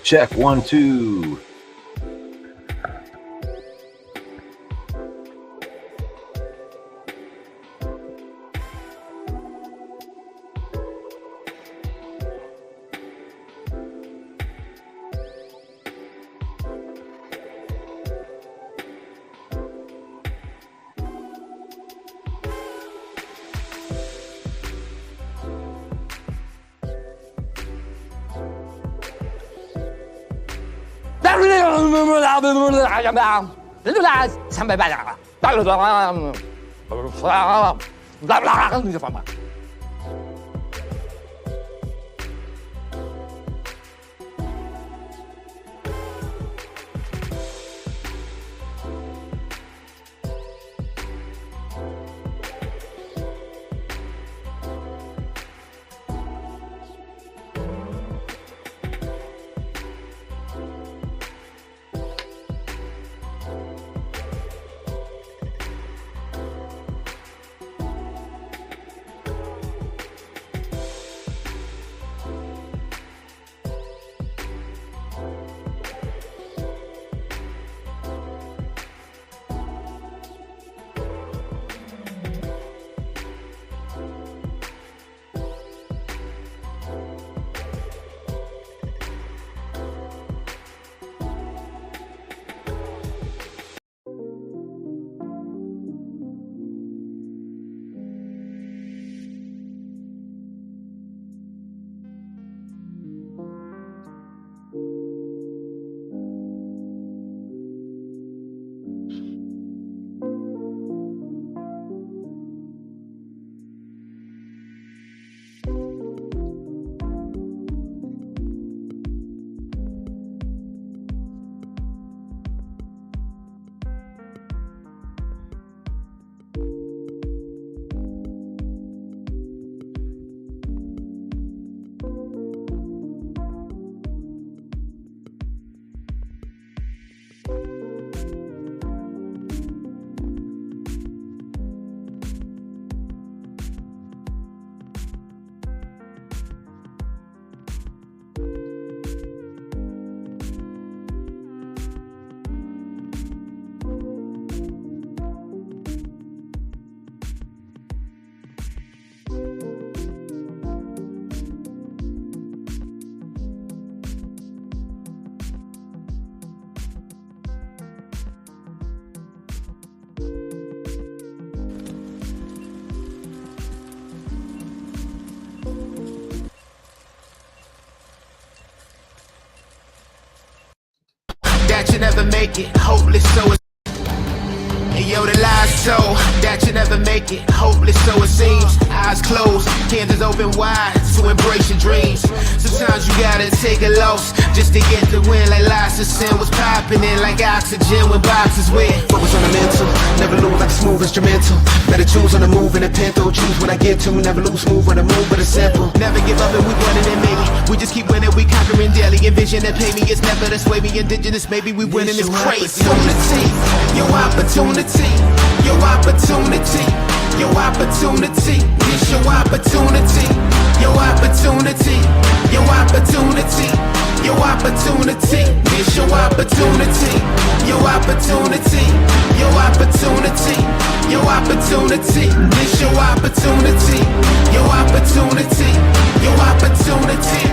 Check, 1, 2. That you never make it, hopeless, so it's yo, the lies so that you never make it, hopeless, so it seems. Eyes closed, candles open wide to embrace your dreams. Sometimes you gotta take a loss just to get the win. Like lots of sin was popping in like oxygen when boxes wet. Focus on the mental, never lose like a smooth instrumental. Better choose on the move in a pinto. Choose what I get to, never lose smooth on the move, but it's simple. Never give up and we winning it, maybe. We just keep winning, we conquering daily. Envision that pay me, it's never to sway me. Indigenous, maybe we winning this crazy. Opportunity, your opportunity, your opportunity, your opportunity. It's your opportunity, your opportunity, your opportunity, your opportunity. It's your opportunity, your opportunity, your opportunity, your opportunity. It's your opportunity, your opportunity, your opportunity.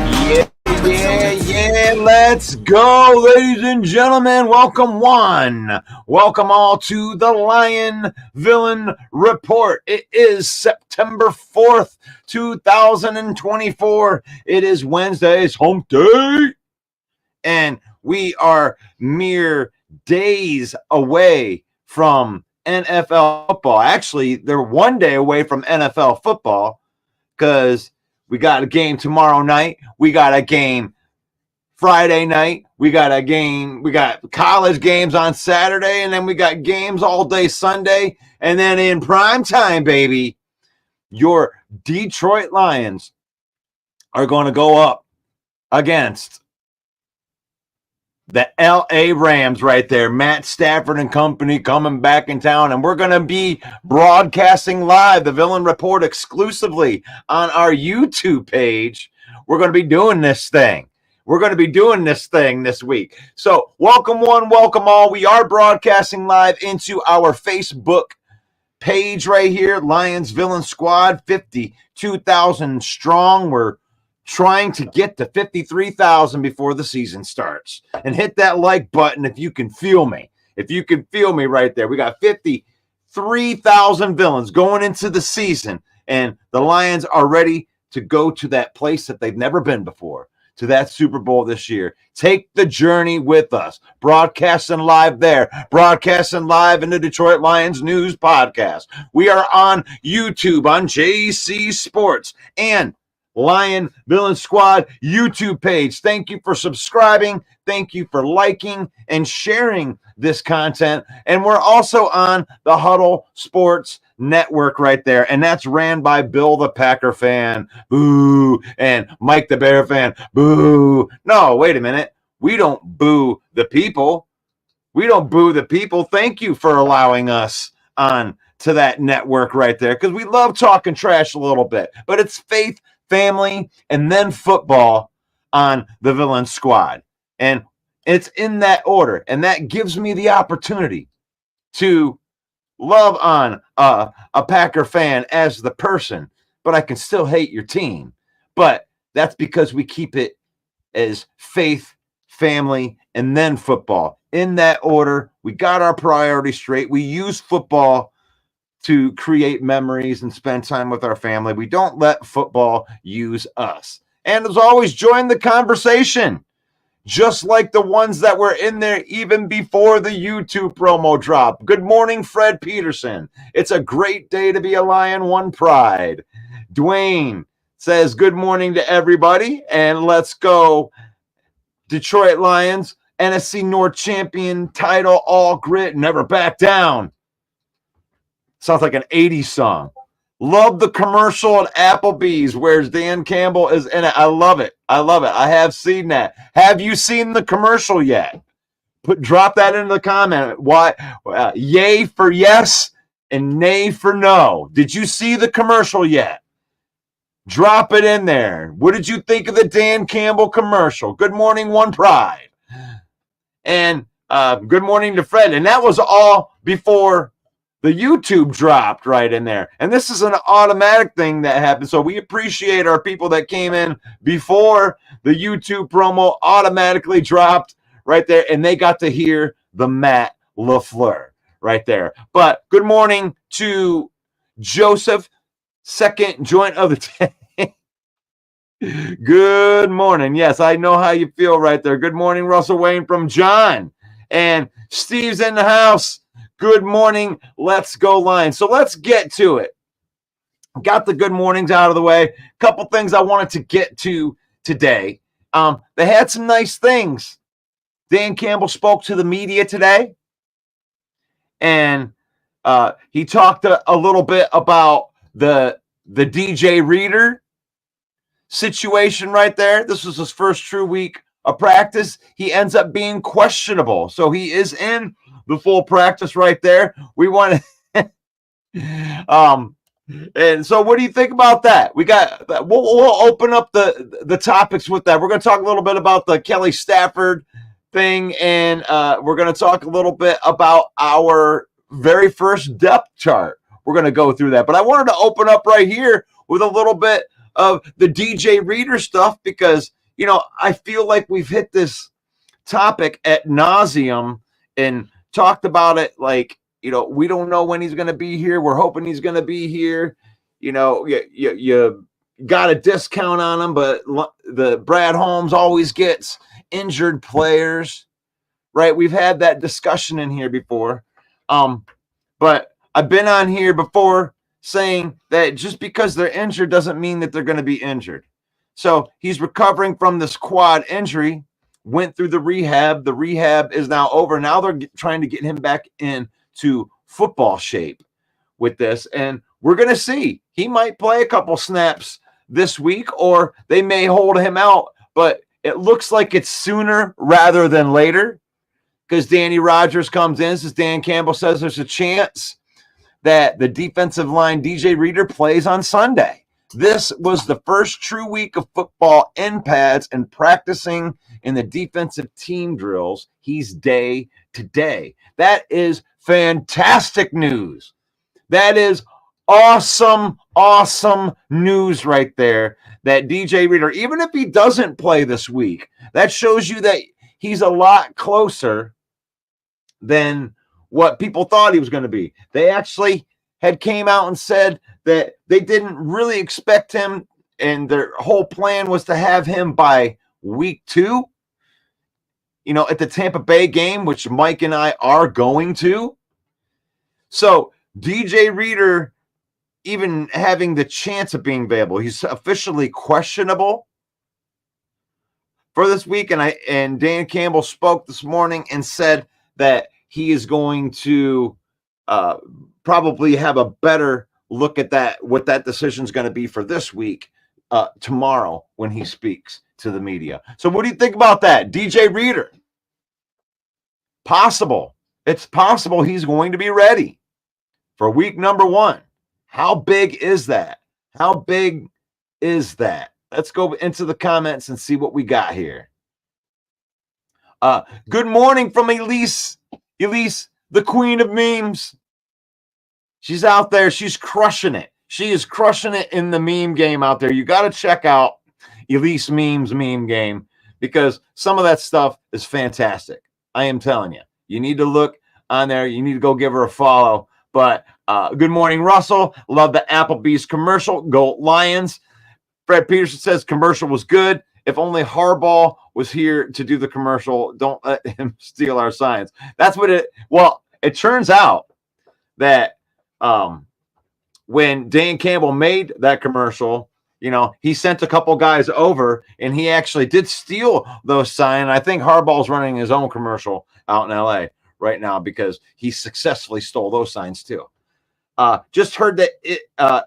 Yeah, let's go, ladies and gentlemen. Welcome all to the Lion Villain Report. It is September 4th, 2024. It is Wednesday's hump day, and we are mere days away from NFL football. Actually, they're one day away from NFL football because we got a game tomorrow night. We got a game Friday night. We got a game. We got college games on Saturday, and then we got games all day Sunday. And then in prime time, baby, your Detroit Lions are going to go up against the LA Rams right there. Matt Stafford and company coming back in town. And we're going to be broadcasting live the Villain Report exclusively on our YouTube page. We're going to be doing this thing. We're going to be doing this thing this week. So welcome one, welcome all. We are broadcasting live into our Facebook page right here, Lions Villain Squad, 52,000 strong. We're trying to get to 53,000 before the season starts. And hit that like button if you can feel me. If you can feel me right there. We got 53,000 villains going into the season, and the Lions are ready to go to that place that they've never been before, to that Super Bowl this year. Take the journey with us. Broadcasting live there. Broadcasting live in the Detroit Lions News Podcast. We are on YouTube on JC Sports and Lion Villain Squad YouTube page. Thank you for subscribing. Thank you for liking and sharing this content. And we're also on the Huddle Sports Network right there. And that's ran by Bill the Packer fan. Boo. And Mike the Bear fan. Boo. No, wait a minute. We don't boo the people. We don't boo the people. Thank you for allowing us on to that network right there, because we love talking trash a little bit. But it's faith, family, and then football on the Villain Squad. And it's in that order. And that gives me the opportunity to love on a Packer fan as the person, but I can still hate your team. But that's because we keep it as faith, family, and then football. In that order, we got our priorities straight. We use football to create memories and spend time with our family. We don't let football use us. And as always, join the conversation, just like the ones that were in there even before the YouTube promo drop. Good morning, Fred Peterson. It's a great day to be a Lion, one pride. Dwayne says good morning to everybody, and let's go Detroit Lions, NFC North champion title, all grit, never back down. Sounds like an 80s song. Love the commercial at Applebee's where Dan Campbell is in it. I love it. I love it. I have seen that. Have you seen the commercial yet? Drop that into the comment. Why? Yay for yes and nay for no. Did you see the commercial yet? Drop it in there. What did you think of the Dan Campbell commercial? Good morning, one pride. And good morning to Fred. And that was all before the YouTube dropped right in there. And this is an automatic thing that happened. So we appreciate our people that came in before the YouTube promo automatically dropped right there. And they got to hear the Matt LaFleur right there. But good morning to Joseph, second joint of the day. Good morning. Yes, I know how you feel right there. Good morning, Russell Wayne from John. And Steve's in the house. Good morning. Let's go Lions. So let's get to it. Got the good mornings out of the way. Couple things I wanted to get to today. They had some nice things. Dan Campbell spoke to the media today, and he talked a little bit about the DJ Reader situation right there. This was his first true week of practice. He ends up being questionable, so he is in the full practice right there. We want to and so what do you think about that? We'll open up the topics with that. We're going to talk a little bit about the Kelly Stafford thing, and we're going to talk a little bit about our very first depth chart. We're going to go through that, but I wanted to open up right here with a little bit of the DJ Reader stuff, because I feel like we've hit this topic ad nauseum and talked about it like, we don't know when he's going to be here. We're hoping he's going to be here. You got a discount on him, but the Brad Holmes always gets injured players, right? We've had that discussion in here before. But I've been on here before saying that just because they're injured doesn't mean that they're going to be injured. So he's recovering from this quad injury, went through the rehab. The rehab is now over. Now they're trying to get him back into football shape with this. And we're going to see. He might play a couple snaps this week, or they may hold him out. But it looks like it's sooner rather than later, because Danny Rogers comes in, says Dan Campbell says there's a chance that the defensive line DJ Reader plays on Sunday. This was the first true week of football in pads and practicing in the defensive team drills. He's day to day. That is fantastic news. That is awesome, awesome news right there. That DJ Reader, even if he doesn't play this week, that shows you that he's a lot closer than what people thought he was going to be. They actually had came out and said that they didn't really expect him, and their whole plan was to have him by week 2, at the Tampa Bay game, which Mike and I are going to. So DJ Reader, even having the chance of being available, he's officially questionable for this week. And Dan Campbell spoke this morning and said that he is going to probably have a better look at that, what that decision is going to be for this week, tomorrow when he speaks to the media. So what do you think about that? DJ Reader, possible. It's possible he's going to be ready for week number 1. How big is that? How big is that? Let's go into the comments and see what we got here. Good morning from Elise. Elise, the queen of memes. She's out there. She's crushing it. She is crushing it in the meme game out there. You got to check out Elise Memes meme game because some of that stuff is fantastic. I am telling you. You need to look on there. You need to go give her a follow. But good morning, Russell. Love the Applebee's commercial. Go Lions. Fred Peterson says commercial was good. If only Harbaugh was here to do the commercial, don't let him steal our signs. That's what it turns out that when Dan Campbell made that commercial, he sent a couple guys over and he actually did steal those signs. I think Harbaugh's running his own commercial out in LA right now because he successfully stole those signs too. Just heard that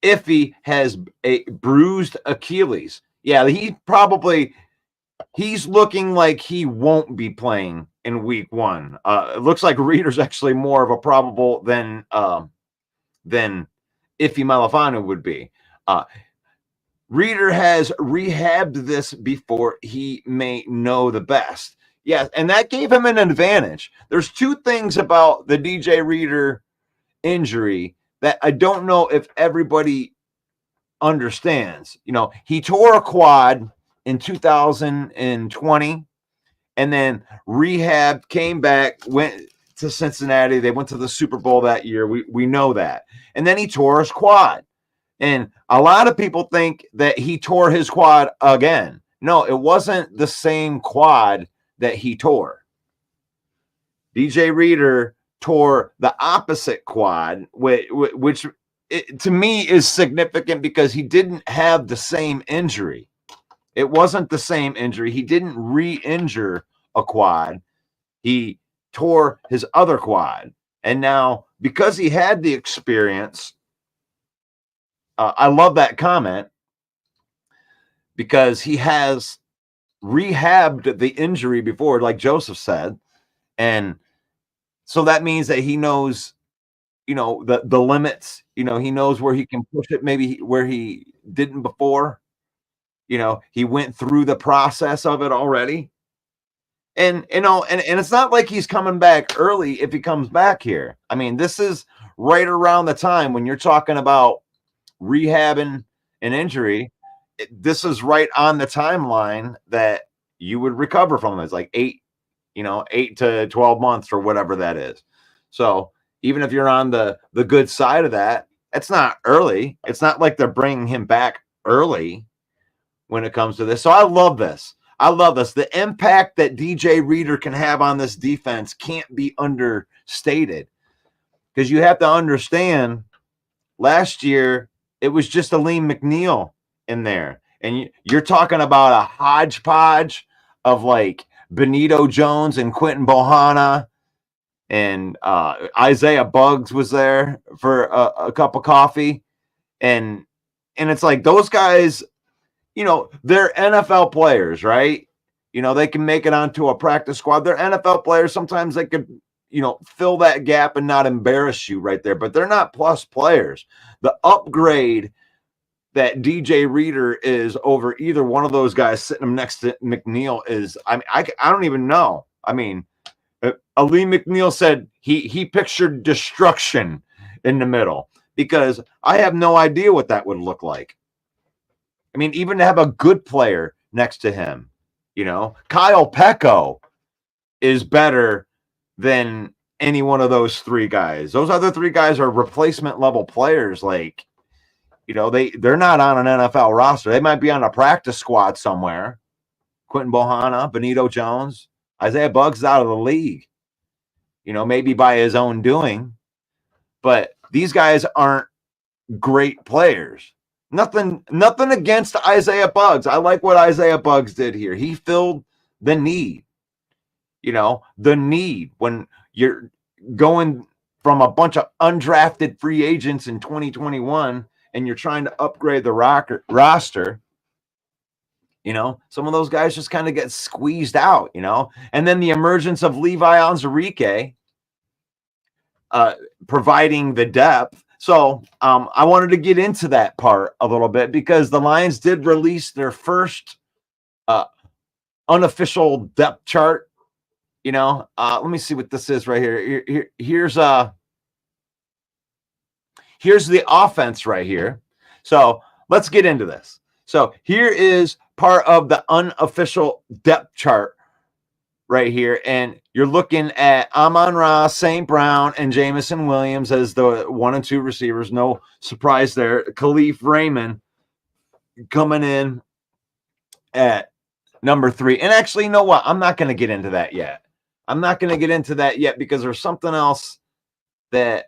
Iffy has a bruised Achilles. Yeah, he's looking like he won't be playing in week 1. It looks like Reader's actually more of a probable than Iffy Malafanu would be. Reader has rehabbed this before he may know the best. Yes, and that gave him an advantage. There's 2 things about the DJ Reader injury that I don't know if everybody understands. He tore a quad in 2020 and then rehab, came back, went to Cincinnati. They went to the Super Bowl that year. We know that. And then he tore his quad. And a lot of people think that he tore his quad again. No, it wasn't the same quad that he tore. DJ Reader tore the opposite quad, which to me is significant because he didn't have the same injury. It wasn't the same injury. He didn't re-injure a quad. He tore his other quad. And now, because he had the experience, I love that comment because he has rehabbed the injury before, like Joseph said. And so that means that he knows, the limits, he knows where he can push it, maybe where he didn't before. He went through the process of it already. And it's not like he's coming back early if he comes back here. I mean, this is right around the time when you're talking about rehabbing an injury. This is right on the timeline that you would recover from. It's like 8 to 12 months or whatever that is. So even if you're on the good side of that, it's not early. It's not like they're bringing him back early when it comes to this. So I love this. I love this. The impact that DJ Reader can have on this defense can't be understated because you have to understand last year it was just Aleem McNeil in there. And you're talking about a hodgepodge of like Benito Jones and Quentin Bohanna and Isaiah Buggs was there for a cup of coffee. And it's like those guys, they're NFL players, right? They can make it onto a practice squad. They're NFL players. Sometimes they could, fill that gap and not embarrass you right there. But they're not plus players. The upgrade that DJ Reader is over either one of those guys sitting him next to McNeil is, I don't even know. I mean, Ali McNeil said he pictured destruction in the middle, because I have no idea what that would look like. I mean, even to have a good player next to him, Kyle Pecco is better than any one of those three guys. Those other three guys are replacement level players. Like, they're not on an NFL roster. They might be on a practice squad somewhere. Quentin Bohanna, Benito Jones, Isaiah Buggs out of the league, maybe by his own doing. But these guys aren't great players. Nothing against Isaiah Buggs. I like what Isaiah Buggs did here. He filled the need. The need when you're going from a bunch of undrafted free agents in 2021 and you're trying to upgrade the roster. Some of those guys just kind of get squeezed out, and then the emergence of Levi Onwuzurike providing the depth. So I wanted to get into that part a little bit, because the Lions did release their first unofficial depth chart. Let me see what this is right here. Here's the offense right here. So let's get into this. So here is part of the unofficial depth chart right here. And you're looking at Amon-Ra, St. Brown, and Jamison Williams as the 1 and 2 receivers. No surprise there. Khalif Raymond coming in at number 3. And actually, you know what? I'm not going to get into that yet. Because there's something else that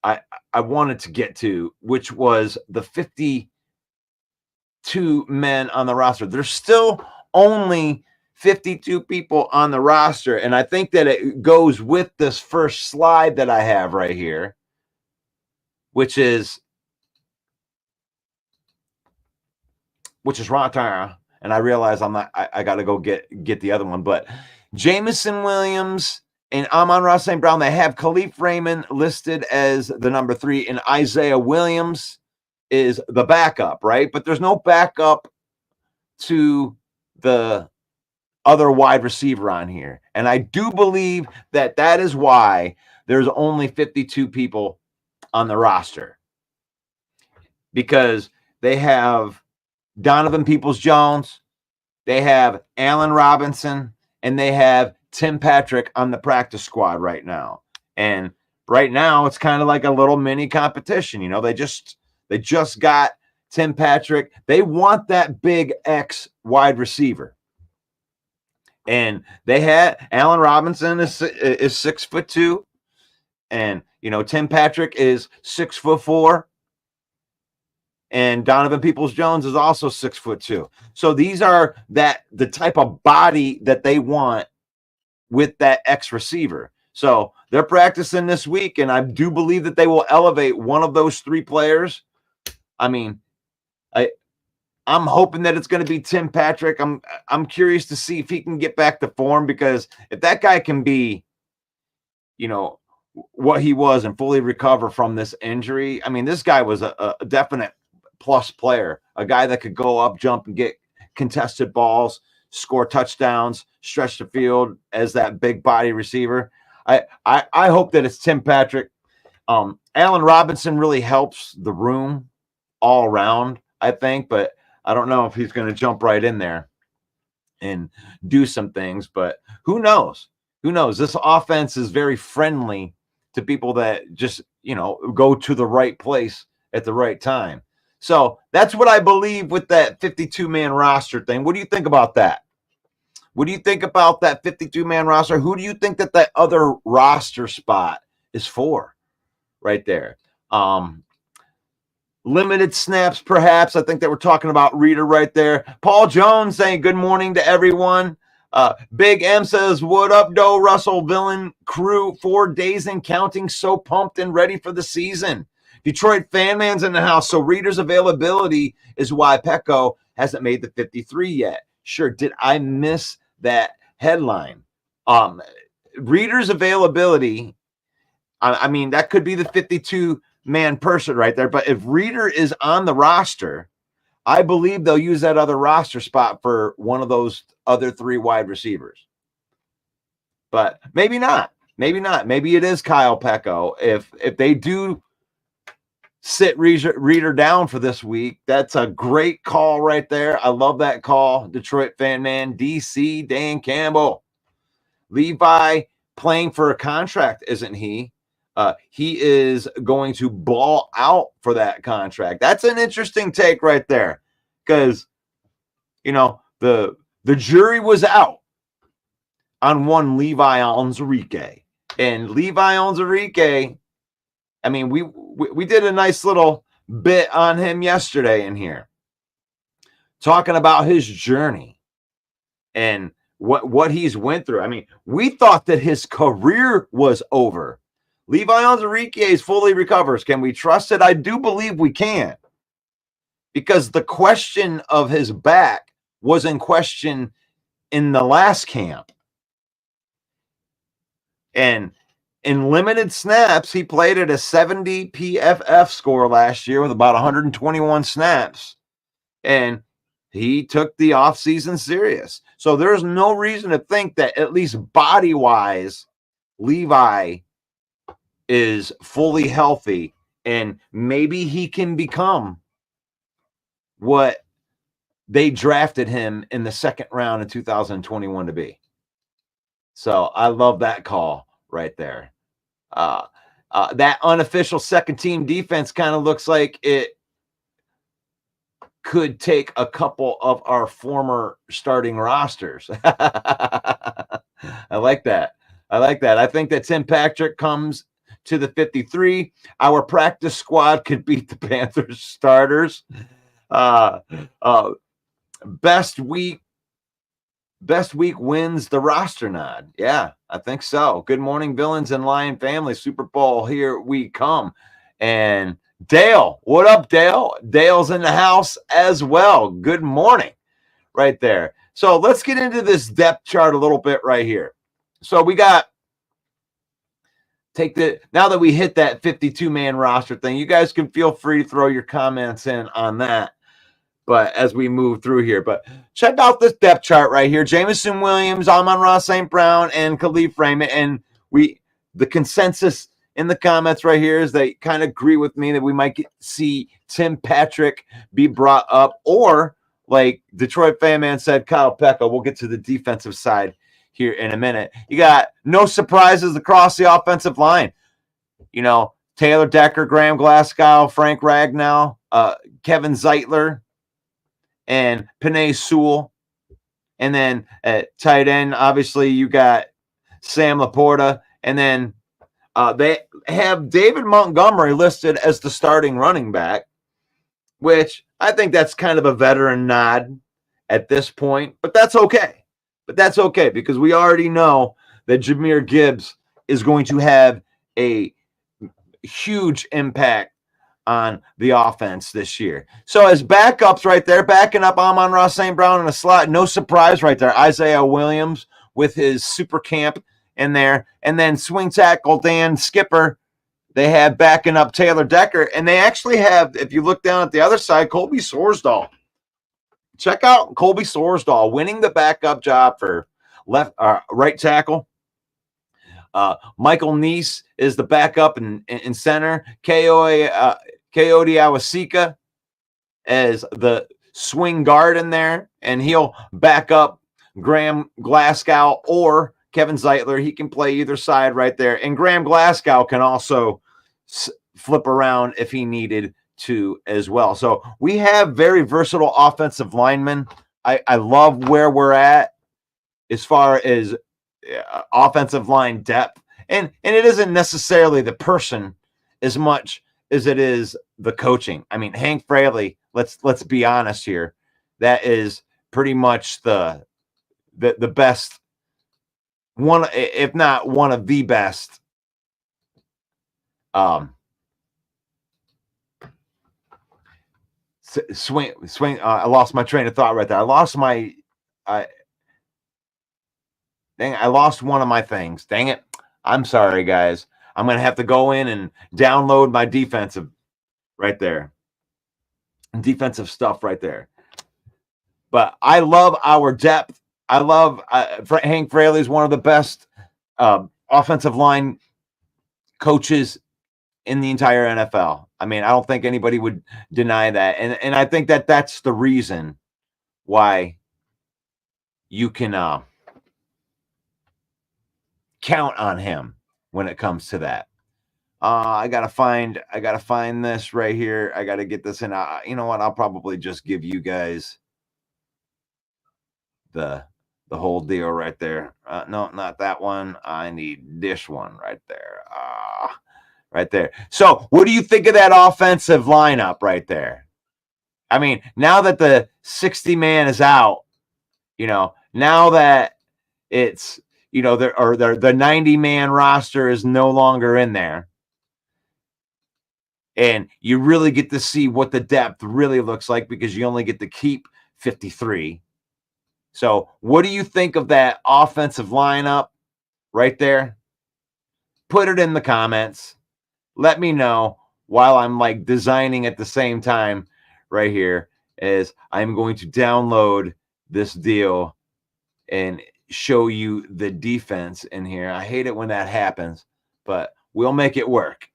I wanted to get to, which was the 52 men on the roster. There's still only 52 people on the roster, and I think that it goes with this first slide that I have right here, which is Rantara. And I realize I got to go get the other one, but Jamison Williams and Amon-Ra St. Brown, they have Khalif Raymond listed as the number 3, and Isaiah Williams is the backup, right? But there's no backup to the other wide receiver on here. And I do believe that is why there's only 52 people on the roster, because they have Donovan Peoples-Jones, they have Allen Robinson, and they have Tim Patrick on the practice squad right now. And right now it's kind of like a little mini competition. They just got Tim Patrick. They want that big X wide receiver. And they had Allen Robinson is 6'2", and Tim Patrick is 6'4", and Donovan Peoples-Jones is also 6'2". So these are the type of body that they want with that X receiver. So they're practicing this week, and I do believe that they will elevate one of those 3 players. I mean, I'm hoping that it's going to be Tim Patrick. I'm curious to see if he can get back to form, because if that guy can be, what he was and fully recover from this injury, I mean, this guy was a definite plus player, a guy that could go up, jump, and get contested balls, score touchdowns, stretch the field as that big body receiver. I hope that it's Tim Patrick. Allen Robinson really helps the room all around, I think, but I don't know if he's going to jump right in there and do some things, but who knows? This offense is very friendly to people that just, go to the right place at the right time. So that's what I believe with that 52-man roster thing. What do you think about that? What do you think about that 52-man roster? Who do you think that other roster spot is for right there? Limited snaps, perhaps. I think that we're talking about Reader right there. Paul Jones saying good morning to everyone. Big M says, what up, Doe Russell Villain crew? 4 days and counting, so pumped and ready for the season. Detroit fan man's in the house, so Reader's availability is why Pecco hasn't made the 53 yet. Sure, did I miss that headline? Reader's availability, I mean, that could be the 52-man person right there. But if Reader is on the roster, I believe they'll use that other roster spot for one of those other 3 wide receivers. But maybe not. Maybe not. Maybe it is Kyle Pecco. If they do sit Reader down for this week, that's a great call right there. I love that call. Detroit fan man, DC, Dan Campbell. Levi playing for a contract, isn't he? He is going to ball out for that contract. That's an interesting take right there, because the jury was out on one Levi Onwuzurike, and Levi Onwuzurike, I mean, we did a nice little bit on him yesterday in here, talking about his journey and what he's went through. I mean, we thought that his career was over. Levi Onwuzurike is fully recovers. Can we trust it? I do believe we can, because the question of his back was in question in the last camp. And in limited snaps, he played at a 70 PFF score last year with about 121 snaps. And he took the offseason serious. So there's no reason to think that, at least body-wise, Levi is fully healthy, and maybe he can become what they drafted him in the second round in 2021 to be. So I love that call right there. That unofficial second team defense kind of looks like it could take a couple of our former starting rosters. I like that. I think that Tim Patrick comes to the 53. Our practice squad could beat the Panthers starters. Best week wins the roster nod. Yeah, I think so. Good morning, villains and Lion family. Super Bowl, here we come. And Dale, what up, Dale? Dale's in the house as well. Good morning right there. So let's get into this depth chart a little bit right here. So we got, now that we hit that 52-man roster thing, you guys can feel free to throw your comments in on that. But as we move through here, but check out this depth chart right here. Jameson Williams, Amon-Ra St. Brown, and Khalif Raymond. And the consensus in the comments right here is they kind of agree with me that we might see Tim Patrick be brought up, or like Detroit fan man said, Kyle Pecco. We'll get to the defensive side here in a minute. You got no surprises across the offensive line. Taylor Decker, Graham Glasgow, Frank Ragnow, Kevin Zeitler, and Penei Sewell. And then at tight end, obviously, you got Sam Laporta. And then they have David Montgomery listed as the starting running back, which I think that's kind of a veteran nod at this point. But that's okay. Because we already know that Jahmyr Gibbs is going to have a huge impact on the offense this year. So as backups right there, backing up Amon-Ra St. Brown in a slot, no surprise right there. Isaiah Williams with his super camp in there. And then swing tackle Dan Skipper, they have backing up Taylor Decker. And they actually have, if you look down at the other side, Colby Sorsdahl. Check out Colby Sorsdahl winning the backup job for right tackle. Michael Neese is the backup in center. Coyote Awasika as the swing guard in there, and he'll back up Graham Glasgow or Kevin Zeitler. He can play either side right there. And Graham Glasgow can also flip around if he needed to as well. So we have very versatile offensive linemen. I love where we're at as far as offensive line depth. And it isn't necessarily the person as much as it is the coaching. I mean, Hank Fraley, let's be honest here. That is pretty much the best one, if not one of the best swing. I lost my train of thought right there. Dang, I lost one of my things. Dang it. I'm sorry, guys. I'm going to have to go in and download my defensive right there. Defensive stuff right there. But I love our depth. I love Hank Fraley is one of the best offensive line coaches in the entire NFL. I mean, I don't think anybody would deny that. And I think that that's the reason why you can count on him when it comes to that. I gotta find this right here. I gotta get this in. You know what? I'll probably just give you guys the whole deal right there. No, not that one. I need this one right there. Right there. So, what do you think of that offensive lineup right there? I mean, now that the 60 man is out, now that it's the 90 man roster is no longer in there. And you really get to see what the depth really looks like because you only get to keep 53. So, what do you think of that offensive lineup right there? Put it in the comments. Let me know while I'm like designing at the same time right here as I'm going to download this deal and show you the defense in here. I hate it when that happens, but we'll make it work.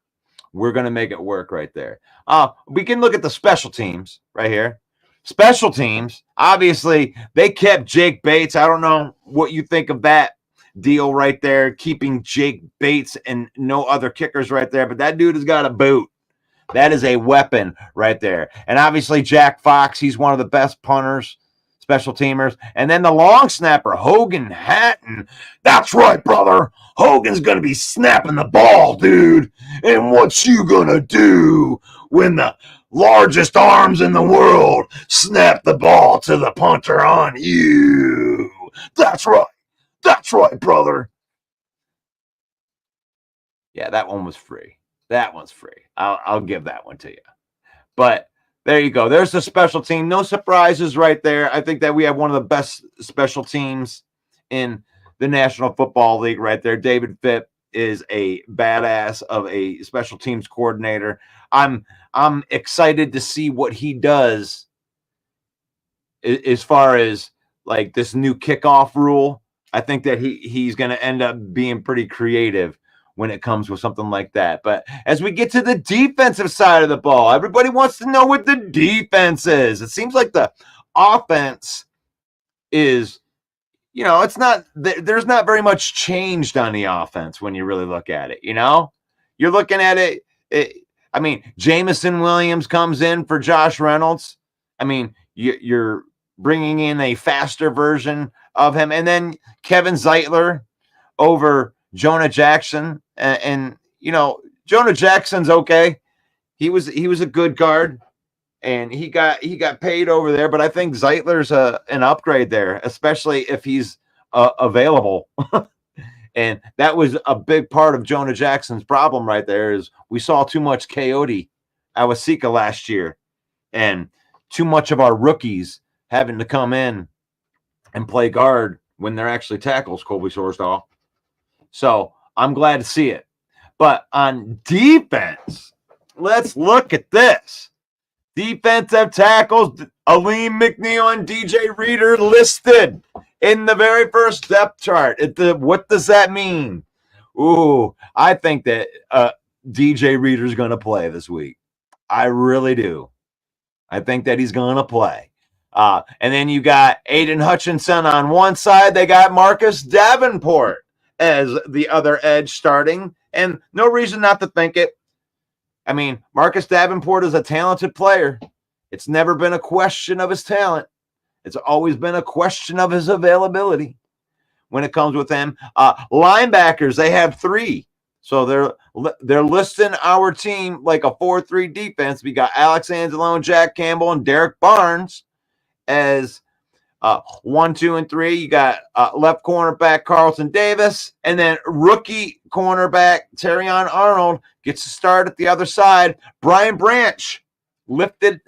We're going to make it work right there. We can look at the special teams right here. Special teams, obviously, they kept Jake Bates. I don't know what you think of that deal right there, keeping Jake Bates and no other kickers right there, but that dude has got a boot. That is a weapon right there. And obviously, Jack Fox, he's one of the best punters, special teamers. And then the long snapper, Hogan Hatton. That's right, brother. Hogan's going to be snapping the ball, dude. And what you going to do when the largest arms in the world snap the ball to the punter on you? That's right. That's right, brother. Yeah, that one was free. That one's free. I'll give that one to you. But there you go. There's the special team. No surprises right there. I think that we have one of the best special teams in the National Football League right there. David Phipp is a badass of a special teams coordinator. I'm excited to see what he does as far as like this new kickoff rule. I think that he's going to end up being pretty creative when it comes with something like that. But as we get to the defensive side of the ball, everybody wants to know what the defense is. It seems like the offense is, it's not, there's not very much changed on the offense when you really look at it, You're looking at it, I mean, Jamison Williams comes in for Josh Reynolds. I mean, you're bringing in a faster version of him. And then Kevin Zeitler over Jonah Jackson. And Jonah Jackson's okay. He was a good guard. And he got paid over there. But I think Zeitler's an upgrade there, especially if he's available. And that was a big part of Jonah Jackson's problem right there is we saw too much Coyote Awasika last year and too much of our rookies having to come in and play guard when they're actually tackles, Colby Sorsdahl. So I'm glad to see it. But on defense, let's look at this. Defensive tackles, Aleem McNeil and DJ Reader listed in the very first depth chart. What does that mean? Ooh, I think that DJ Reader's going to play this week. I really do. I think that he's going to play. And then you got Aiden Hutchinson on one side. They got Marcus Davenport as the other edge starting. And no reason not to think it. I mean, Marcus Davenport is a talented player. It's never been a question of his talent. It's always been a question of his availability when it comes with him. Linebackers, they have 3. So they're listing our team like a 4-3 defense. We got Alex Anzalone, Jack Campbell, and Derek Barnes as 1, 2, and 3. You got left cornerback Carlton Davis, and then rookie cornerback Terrion Arnold gets to start at the other side. Brian Branch listed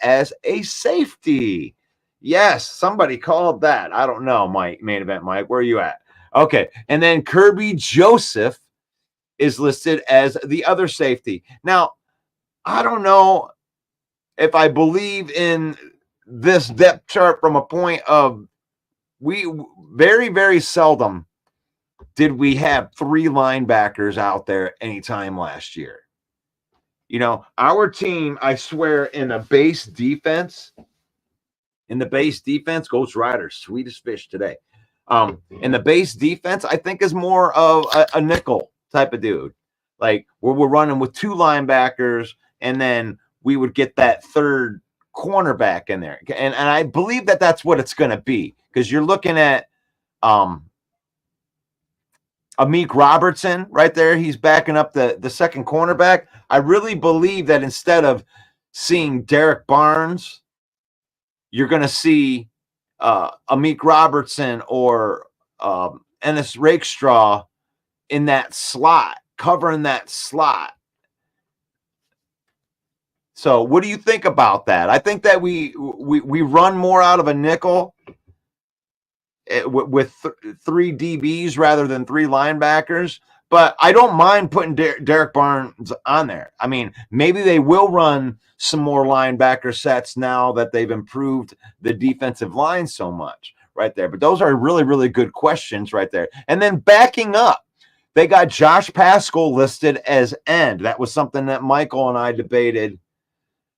as a safety. Yes, somebody called that. I don't know, Mike, main event Mike. Where are you at? Okay. And then Kirby Joseph is listed as the other safety. Now, I don't know if I believe in this depth chart from a point of we very, very seldom did we have three linebackers out there anytime last year. You know, our team, I swear, in the base defense, Ghost Rider, sweetest fish today. In the base defense, I think is more of a nickel type of dude. Like where we're running with two linebackers, and then we would get that third cornerback in there. And I believe that that's what it's going to be, because you're looking at Amik Robertson right there. He's backing up the second cornerback. I really believe that instead of seeing Derek Barnes, you're going to see Amik Robertson or Ennis Rakestraw in that slot, covering that slot. So what do you think about that? I think that we run more out of a nickel with three DBs rather than three linebackers. But I don't mind putting Derek Barnes on there. I mean, maybe they will run some more linebacker sets now that they've improved the defensive line so much right there. But those are really, really good questions right there. And then backing up, they got Josh Paschal listed as end. That was something that Michael and I debated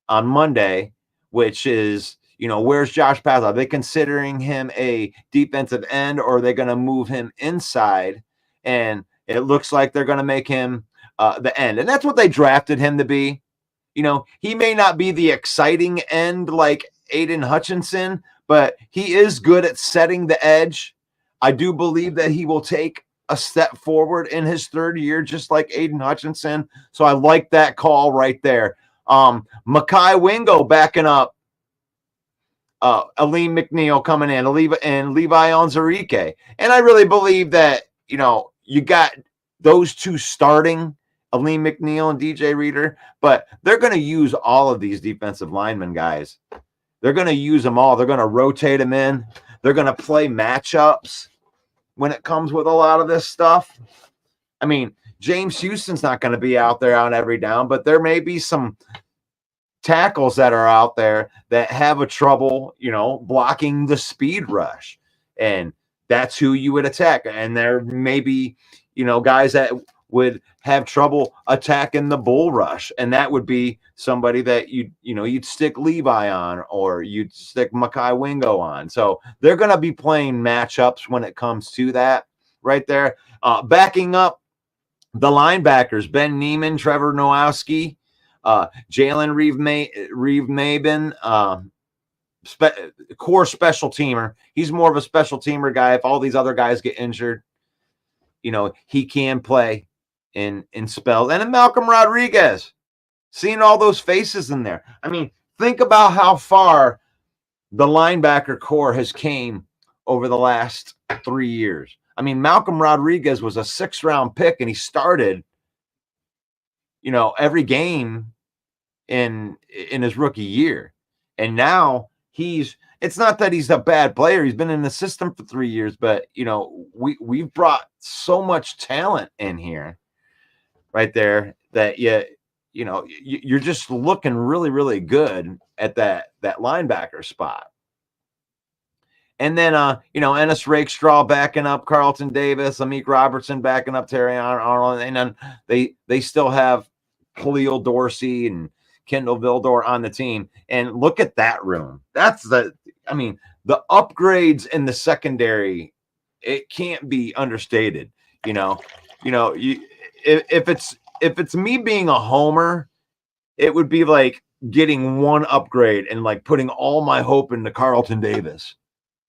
on Monday, which is, you know, where's Josh Paschal? Are they considering him a defensive end, or are they going to move him inside? And it looks like they're going to make him the end. And that's what they drafted him to be. You know, he may not be the exciting end like Aiden Hutchinson, but he is good at setting the edge. I do believe that he will take a step forward in his third year, just like Aiden Hutchinson. So I like that call right there. Makai Wingo backing up Aleem McNeil coming in, and Levi Onzarike. And I really believe that, you know, you got those two starting, Aleem McNeil and DJ Reader, but they're going to use all of these defensive linemen, guys. They're going to use them all. They're going to rotate them in. They're going to play matchups when it comes with a lot of this stuff. I mean, James Houston's not going to be out there on every down, but there may be some tackles that are out there that have a trouble, you know, blocking the speed rush. And that's who you would attack. And there may be, you know, guys that would have trouble attacking the bull rush. And that would be somebody that you'd stick Levi on, or you'd stick Makai Wingo on. So they're going to be playing matchups when it comes to that right there. Backing up the linebackers, Ben Neiman, Trevor Nowowski, Jalen Reeve-Maben, core special teamer. He's more of a special teamer guy. If all these other guys get injured, you know, he can play in spells. And then Malcolm Rodriguez, seeing all those faces in there. I mean, think about how far the linebacker core has came over the last 3 years. I mean, Malcolm Rodriguez was a 6th-round pick, and he started, you know, every game in his rookie year. And now it's not that he's a bad player. He's been in the system for 3 years, but, you know, we've brought so much talent in here right there that you know, you're just looking really, really good at that linebacker spot. And then, you know, Ennis Rakestraw backing up Carlton Davis, Amik Robertson backing up Terry Arnold. And then they still have Khalil Dorsey and Kendall Vildor on the team. And look at that room. The upgrades in the secondary, it can't be understated. If it's me being a homer, it would be like getting one upgrade and like putting all my hope into Carlton Davis,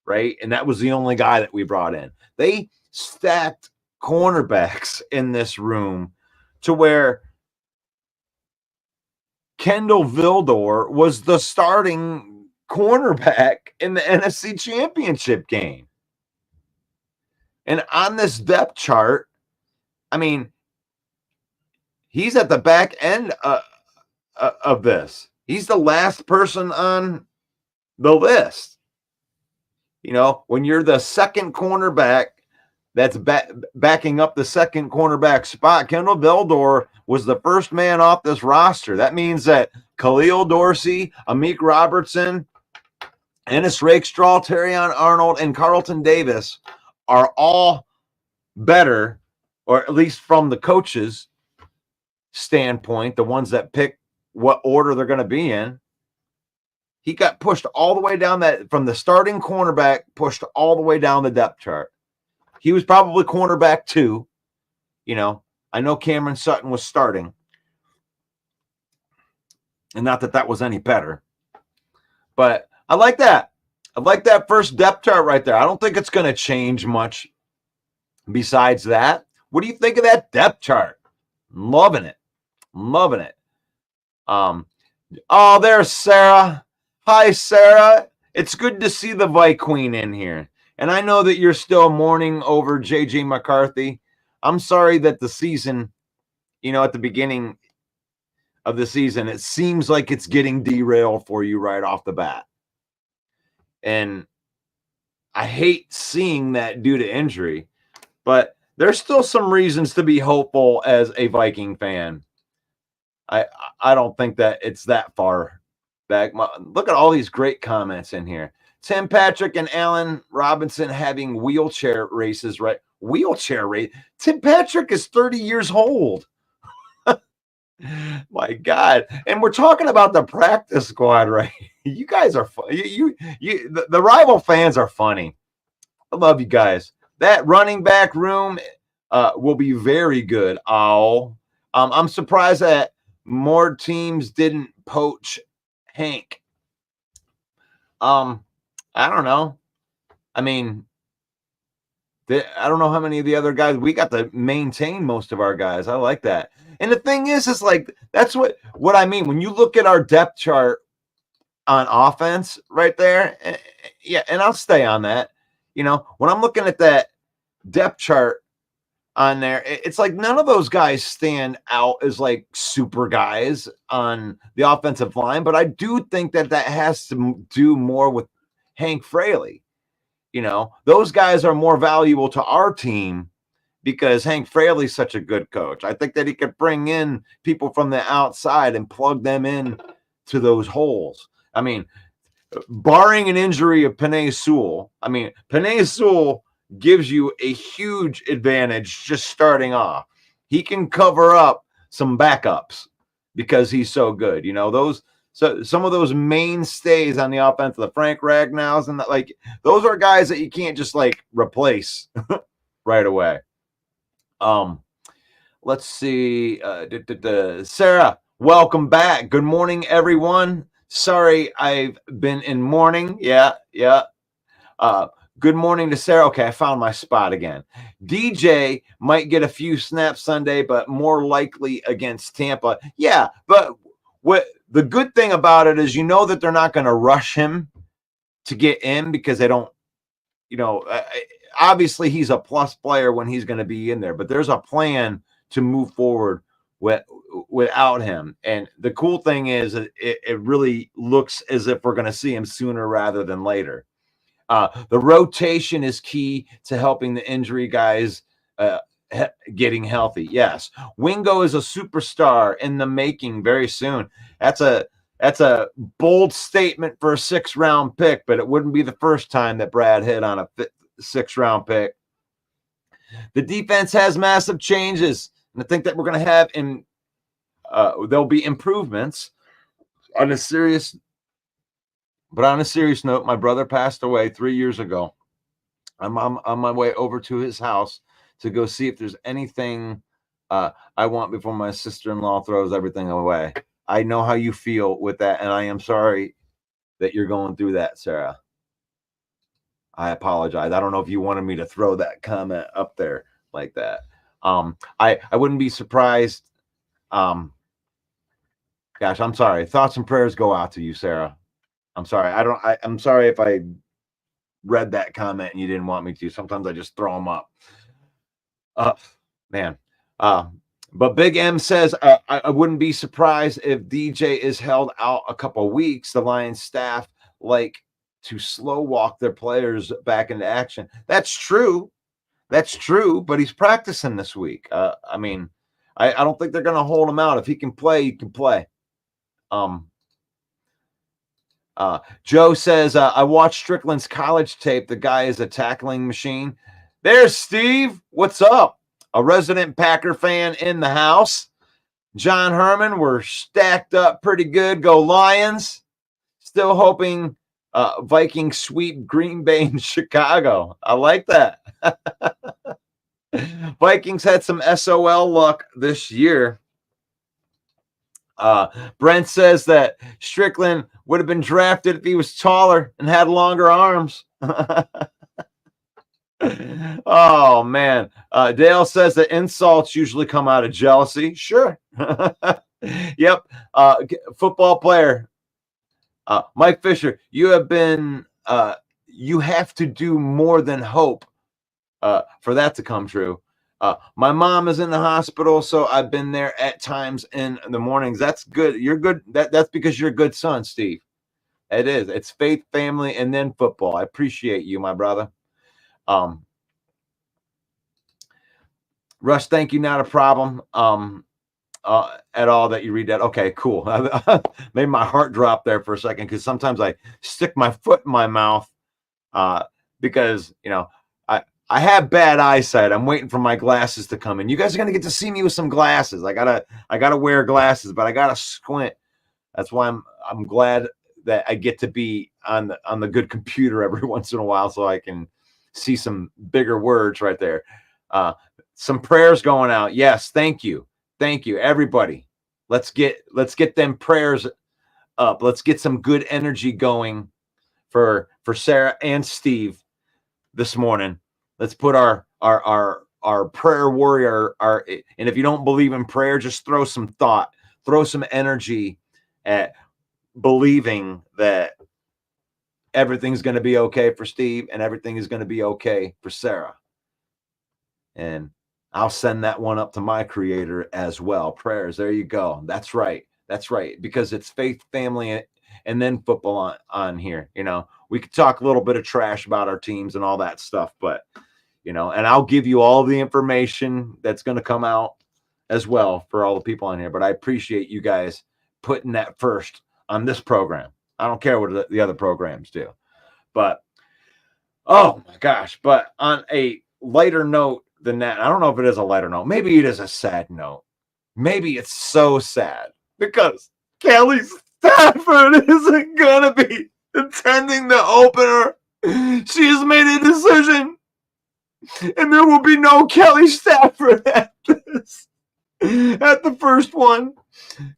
right? And that was the only guy that we brought in. They stacked cornerbacks in this room to where Kendall Vildor was the starting cornerback in the NFC Championship game. And on this depth chart, I mean, he's at the back end of this. He's the last person on the list. You know, when you're the second cornerback that's backing up the second cornerback spot, Kendall Vildor was the first man off this roster. That means that Khalil Dorsey, Amik Robertson, Ennis Rakestraw, Terrion Arnold, and Carlton Davis are all better, or at least from the coaches' standpoint, the ones that pick what order they're going to be in. He got pushed all the way down that from the starting cornerback, pushed all the way down the depth chart. He was probably cornerback 2. You know, I know Cameron Sutton was starting, and not that that was any better, but I like that. I like that first depth chart right there. I don't think it's going to change much besides that. What do you think of that depth chart? Loving it. Loving it. Oh, there's Sarah. Hi, Sarah. It's good to see the Vi Queen in here. And I know that you're still mourning over JJ McCarthy. I'm sorry that the season, you know, at the beginning of the season, it seems like it's getting derailed for you right off the bat. And I hate seeing that due to injury, but there's still some reasons to be hopeful as a Viking fan. I don't think that it's that far back. Look at all these great comments in here. Tim Patrick and Allen Robinson having wheelchair races, right? Wheelchair race. Tim Patrick is 30 years old. My God. And we're talking about the practice squad, right? You guys are fun. The rival fans are funny. I love you guys. That running back room will be very good. I'm surprised that more teams didn't poach Hank. I don't know. I mean, I don't know how many of the other guys we got to maintain most of our guys. I like that. And the thing is like that's what I mean when you look at our depth chart on offense right there. Yeah, and I'll stay on that. You know, when I'm looking at that depth chart on there, it's like none of those guys stand out as like super guys on the offensive line, but I do think that has to do more with Hank Fraley. You know, those guys are more valuable to our team because Hank Fraley's such a good coach. I think that he could bring in people from the outside and plug them in to those holes. I mean, barring an injury of Penei Sewell, Penei Sewell gives you a huge advantage just starting off. He can cover up some backups because he's so good. You know, some of those mainstays on the offense, the Frank Ragnows and like those are guys that you can't just like replace right away. Let's see. Sarah, welcome back. Good morning, everyone. Sorry, I've been in mourning. Yeah. Good morning to Sarah. Okay, I found my spot again. DJ might get a few snaps Sunday, but more likely against Tampa. Yeah, but what the good thing about it is you know that they're not going to rush him to get in because they don't, you know, obviously he's a plus player when he's going to be in there, but there's a plan to move forward without him. And the cool thing is it really looks as if we're going to see him sooner rather than later. The rotation is key to helping the injury guys getting healthy. Yes, Wingo is a superstar in the making very soon. That's a bold statement for a 6th-round pick, but it wouldn't be the first time that Brad hit on a 6th-round pick. The defense has massive changes, and I think that we're going to have there'll be improvements. On a serious note, my brother passed away 3 years ago. I'm on my way over to his house to go see if there's anything I want before my sister-in-law throws everything away. I know how you feel with that, and I am sorry that you're going through that, Sarah. I apologize. I don't know if you wanted me to throw that comment up there like that. I wouldn't be surprised. Gosh, I'm sorry. Thoughts and prayers go out to you, Sarah. I'm sorry. I'm sorry if I read that comment and you didn't want me to. Sometimes I just throw them up. Man. But Big M says, I wouldn't be surprised if DJ is held out a couple weeks. The Lions staff like to slow walk their players back into action. That's true. That's true, but he's practicing this week. I mean, I don't think they're going to hold him out. If he can play, he can play. Joe says, I watched Strickland's college tape. The guy is a tackling machine. There's Steve. What's up? A resident Packer fan in the house. John Herman, we're stacked up pretty good. Go Lions. Still hoping Vikings sweep Green Bay and Chicago. I like that. Vikings had some SOL luck this year. Brent says that Strickland would have been drafted if he was taller and had longer arms. Oh, man. Dale says that insults usually come out of jealousy. Sure. Yep. Football player. Mike Fisher, you have to do more than hope for that to come true. My mom is in the hospital, so I've been there at times in the mornings. That's good. You're good. That's because you're a good son, Steve. It is. It's faith, family, and then football. I appreciate you, my brother. Russ, thank you. Not a problem at all that you read that. Okay, cool. Made my heart drop there for a second because sometimes I stick my foot in my mouth because, I have bad eyesight. I'm waiting for my glasses to come in. You guys are gonna get to see me with some glasses. I gotta wear glasses, but I gotta squint. That's why I'm glad that I get to be on the good computer every once in a while so I can see some bigger words right there. Some prayers going out. Yes, thank you, everybody. Let's get them prayers up. Let's get some good energy going for Sarah and Steve this morning. Let's put our prayer warrior, and if you don't believe in prayer, just throw some thought, throw some energy at believing that everything's going to be okay for Steve and everything is going to be okay for Sarah. And I'll send that one up to my creator as well. Prayers. There you go. That's right. Because it's faith, family, and then football on here. We could talk a little bit of trash about our teams and all that stuff, but and I'll give you all the information that's going to come out as well for all the people on here. But I appreciate you guys putting that first on this program. I don't care what the other programs do. But, oh my gosh. But on a lighter note than that, I don't know if it is a lighter note. Maybe it is a sad note. Maybe it's so sad because Kelly Stafford isn't going to be attending the opener. She has made a decision. And there will be no Kelly Stafford at the first one.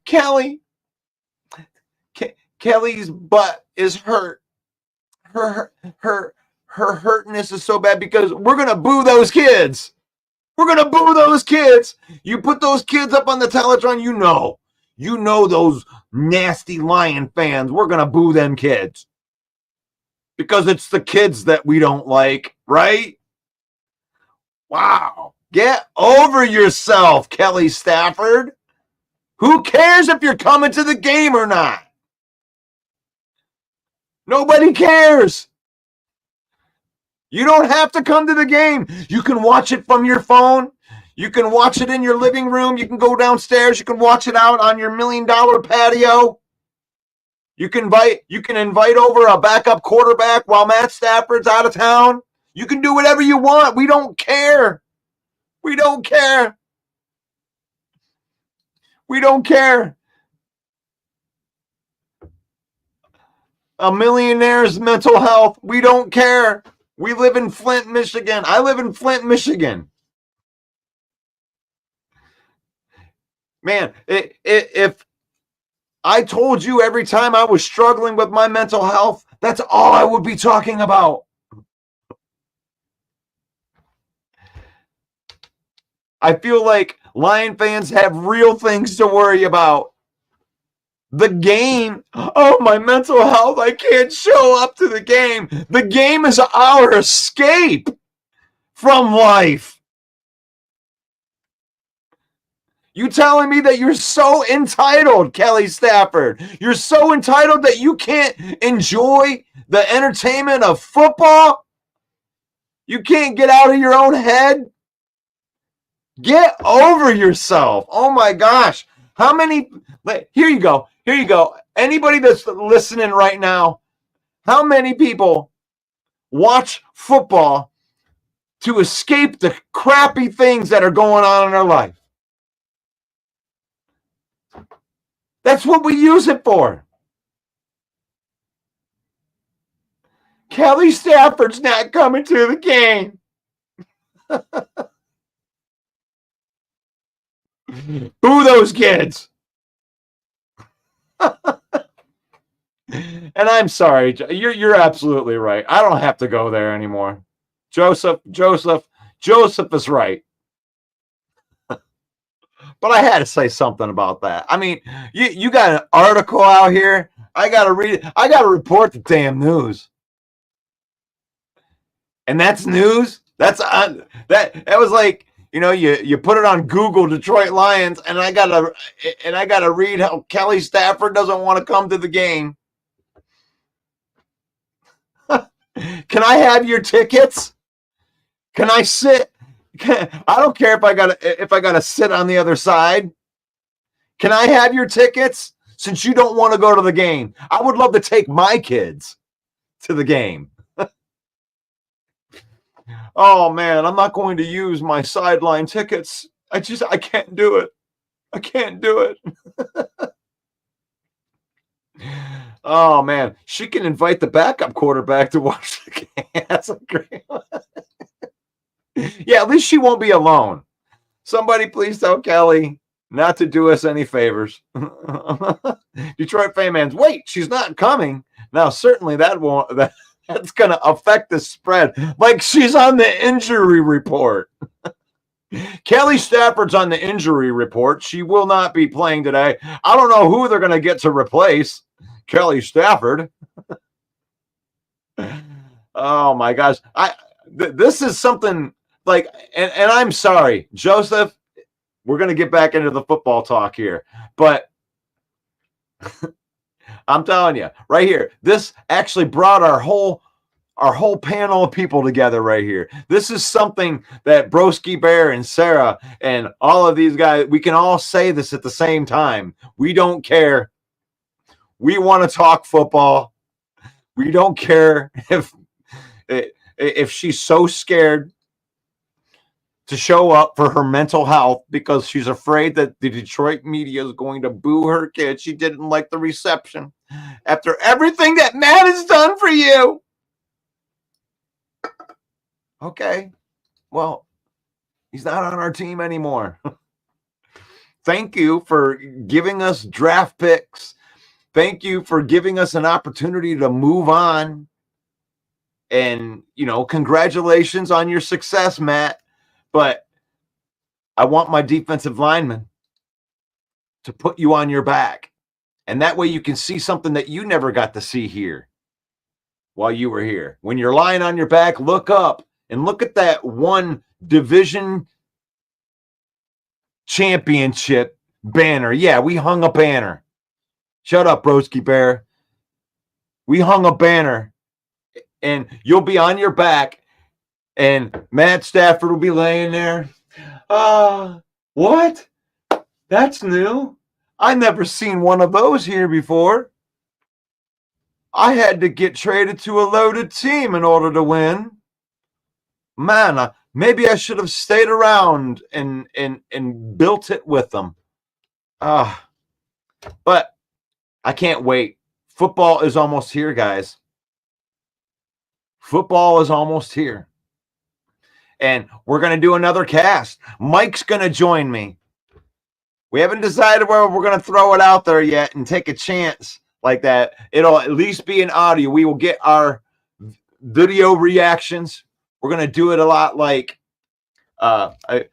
Kelly's butt is hurt. Her hurtness is so bad because we're gonna boo those kids. You put those kids up on the Teletron, you know those nasty Lion fans. We're gonna boo them kids because it's the kids that we don't like, right? Wow. Get over yourself, Kelly Stafford. Who cares if you're coming to the game or not? Nobody cares. You don't have to come to the game. You can watch it from your phone. You can watch it in your living room. You can go downstairs. You can watch it out on your $1 million patio. You can invite over a backup quarterback while Matt Stafford's out of town. You can do whatever you want. We don't care. We don't care. A millionaire's mental health. We don't care. We live in Flint, Michigan. I live in Flint, Michigan. Man, if I told you every time I was struggling with my mental health, that's all I would be talking about. I feel like Lion fans have real things to worry about. The game, oh, my mental health, I can't show up to the game. The game is our escape from life. You telling me that you're so entitled, Kelly Stafford? You're so entitled that you can't enjoy the entertainment of football? You can't get out of your own head? Get over yourself. Oh my gosh. How many? Here you go. Here you go. Anybody that's listening right now, how many people watch football to escape the crappy things that are going on in their life? That's what we use it for. Kelly Stafford's not coming to the game. Boo those kids. And I'm sorry, you're absolutely right. I don't have to go there anymore. Joseph is right. But I had to say something about that. I mean, you got an article out here. I got to read it. I got to report the damn news. And that's news. That was like, you put it on Google, Detroit Lions, and I gotta read how Kelly Stafford doesn't want to come to the game. Can I have your tickets? Can I sit? I don't care if I gotta sit on the other side. Can I have your tickets? Since you don't want to go to the game, I would love to take my kids to the game. Oh man, I'm not going to use my sideline tickets. I can't do it. I can't do it. Oh man, she can invite the backup quarterback to watch the game. That's a great one. Yeah, at least she won't be alone. Somebody please tell Kelly not to do us any favors. Detroit fans, wait, she's not coming. Now, certainly that's going to affect the spread. Like she's on the injury report. Kelly Stafford's on the injury report. She will not be playing today. I don't know who they're going to get to replace Kelly Stafford. Oh my gosh. This is something like, and I'm sorry, Joseph, we're going to get back into the football talk here, but I'm telling you right here, this actually brought our whole panel of people together right here. This is something that Broski Bear and Sarah and all of these guys, we can all say this at the same time. We don't care. We want to talk football. We don't care if she's so scared to show up for her mental health because she's afraid that the Detroit media is going to boo her kid. She didn't like the reception. After everything that Matt has done for you. Okay, well, he's not on our team anymore. Thank you for giving us draft picks. Thank you for giving us an opportunity to move on. And, congratulations on your success, Matt. But I want my defensive lineman to put you on your back. And that way you can see something that you never got to see here while you were here. When you're lying on your back, look up and look at that one division championship banner. Yeah, we hung a banner. Shut up, Broski Bear. We hung a banner. And you'll be on your back. And Matt Stafford will be laying there. What? That's new. I never seen one of those here before. I had to get traded to a loaded team in order to win. Man, maybe I should have stayed around and built it with them. But I can't wait. Football is almost here, guys. Football is almost here. And we're going to do another cast. Mike's going to join me. We haven't decided where we're going to throw it out there yet and take a chance like that. It'll at least be an audio. We will get our video reactions. We're going to do it a lot like I